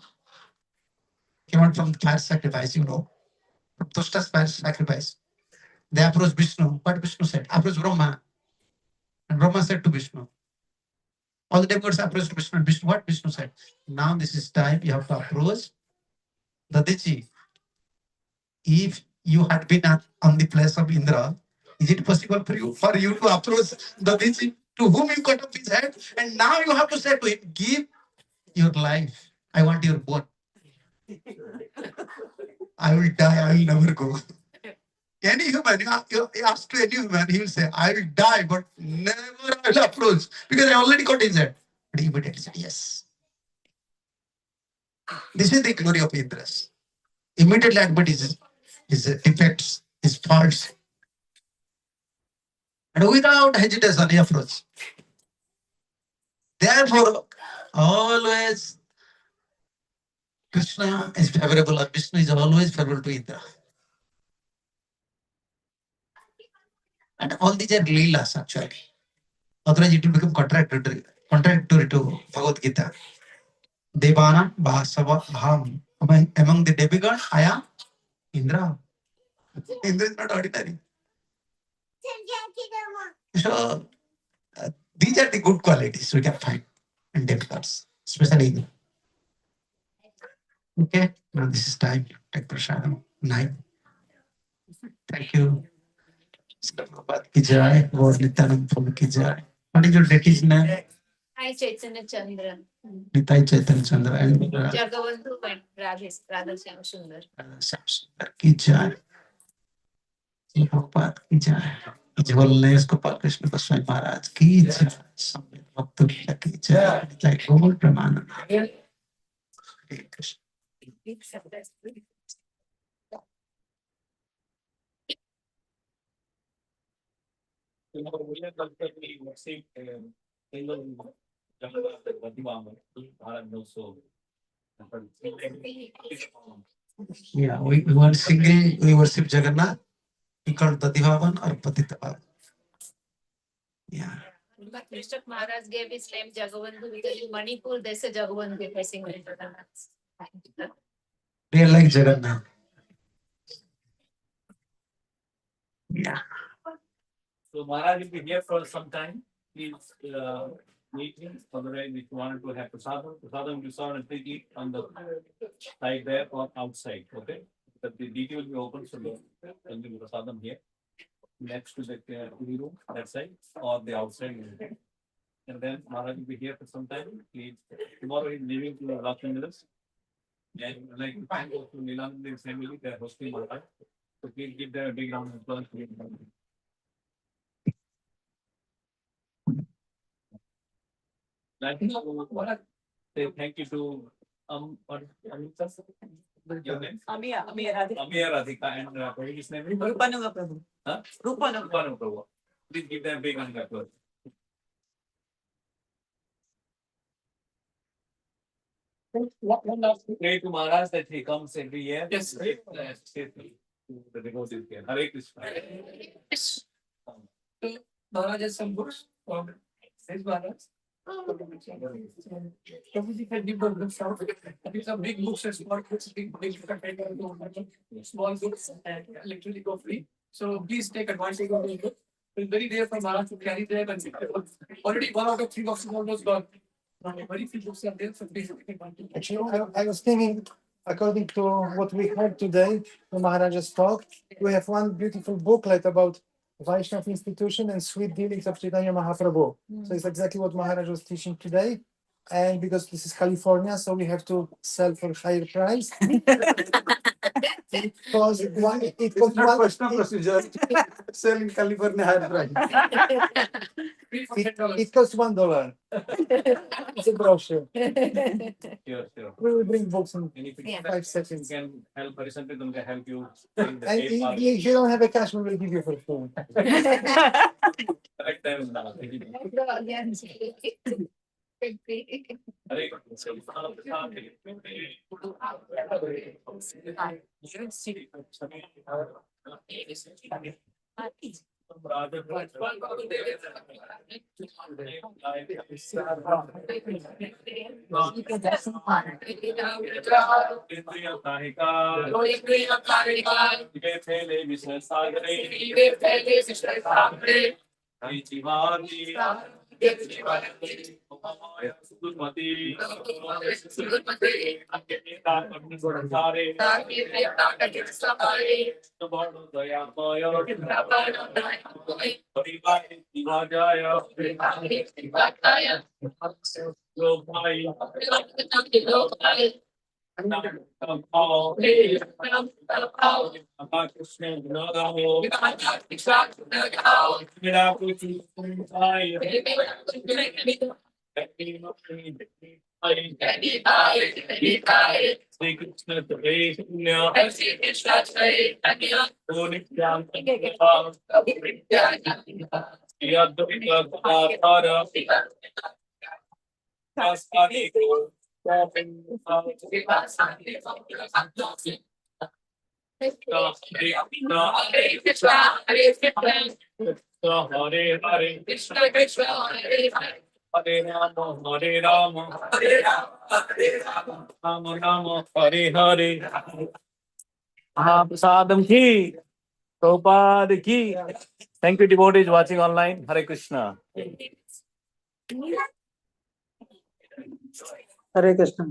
out from fire sacrifice, from Tushta's fire sacrifice, they approached Vishnu. What Vishnu said? Approach Brahma. And Brahma said to Vishnu. All the demigods approached Vishnu. And Vishnu, what Vishnu said? Now this is time you have to approach Dadichi. If you had been on the place of Indra, is it possible for you to approach Dadichi, to whom you cut off his head? And now you have to say to him, give your life. I want your bone. I will die. I will never go. Any human, you ask to any human, he will say, I will die, but never I will approach because I already got his head. But he immediately said, yes. This is the glory of Indras. Immediately admit his defects, his faults. And without hesitation, he approached. Therefore, always Krishna is favorable, or Vishnu is always favorable to Indra. And all these are leelas actually. Otherwise, it will become contradictory to Bhagavad Gita. Devana Bhasava Bham. Among the demigods, I am Indra. Indra is not ordinary. So, these are the good qualities we can find in demigods, especially Indra. Okay, now this is time. Take prasadam. 9. Thank you. Prabhupada ki jai. Gaur Nityanand Prabhu ki jai. What is your daddy's name? Hi, Chaitanya Chandra. Nitai Chaitanya Chandra and Jagavandhu and Radha Shyam Sundar. Sundar ki jai. Prabhupada ki jai. His Holiness Gopal Krishna Swami Maharaj ki jai. Samved Bhakta ki jai. Jai Gaur Premanand. Hare Krishna. Yeah, we were singing, we worship Jagannath. He called Dadivavan or Patitavan. Yeah. But Mr. Maharaj gave his name Jagavandhu because in Manipur they say Jagavandhu facing Jagannath. They like Jagannath. Yeah. So Maharaj will be here for some time. Please meet him. Otherwise, if you wanted to have prasadam you saw and take it on the side there or outside. Okay, but the DT will be open, so there will be prasadam here next to the TV room that side or the outside. And then Maharaj will be here for some time. Please, tomorrow he's leaving to Los Angeles. And like to thank to Nilanand family, they are hosting Maharaj. So please give them a big round of applause. Say thank you to your name? Amir Radhika and his name is Rupananga Prabhu. Huh? Rupananga. Prabhu. Please give them a big round of applause. Pray to Maharaj that he comes every year. Yes. Safely to the devotees here. Hare Krishna. Maharaj has some books for his Maharaj. Prabhuji can give them books out. These are big books and small books, small books and literally go free. So please take advantage of those books. It's very rare for Maharaj to carry them and already 1 out of 3 boxes almost gone. Very few books are there, so please take advantage. Actually, I was thinking, according to what we heard today from Maharaja's talk, we have one beautiful booklet about Vaishnav institution and sweet dealings of Chaitanya Mahaprabhu. So it's exactly what Maharaj was teaching today. And because this is California, so we have to sell for higher price. Because it was one procedure. Sell in California higher price. It costs $1. It's a brochure. Sure. We will bring books in And if you 5 seconds. can help Harisanti, then can help you. And if you don't have a cash, we will give you for phone. Correct time is now. Hare Sadam ki, Prabhupada ki. Thank you, devotees watching online. Hare Krishna. Hare Krishna.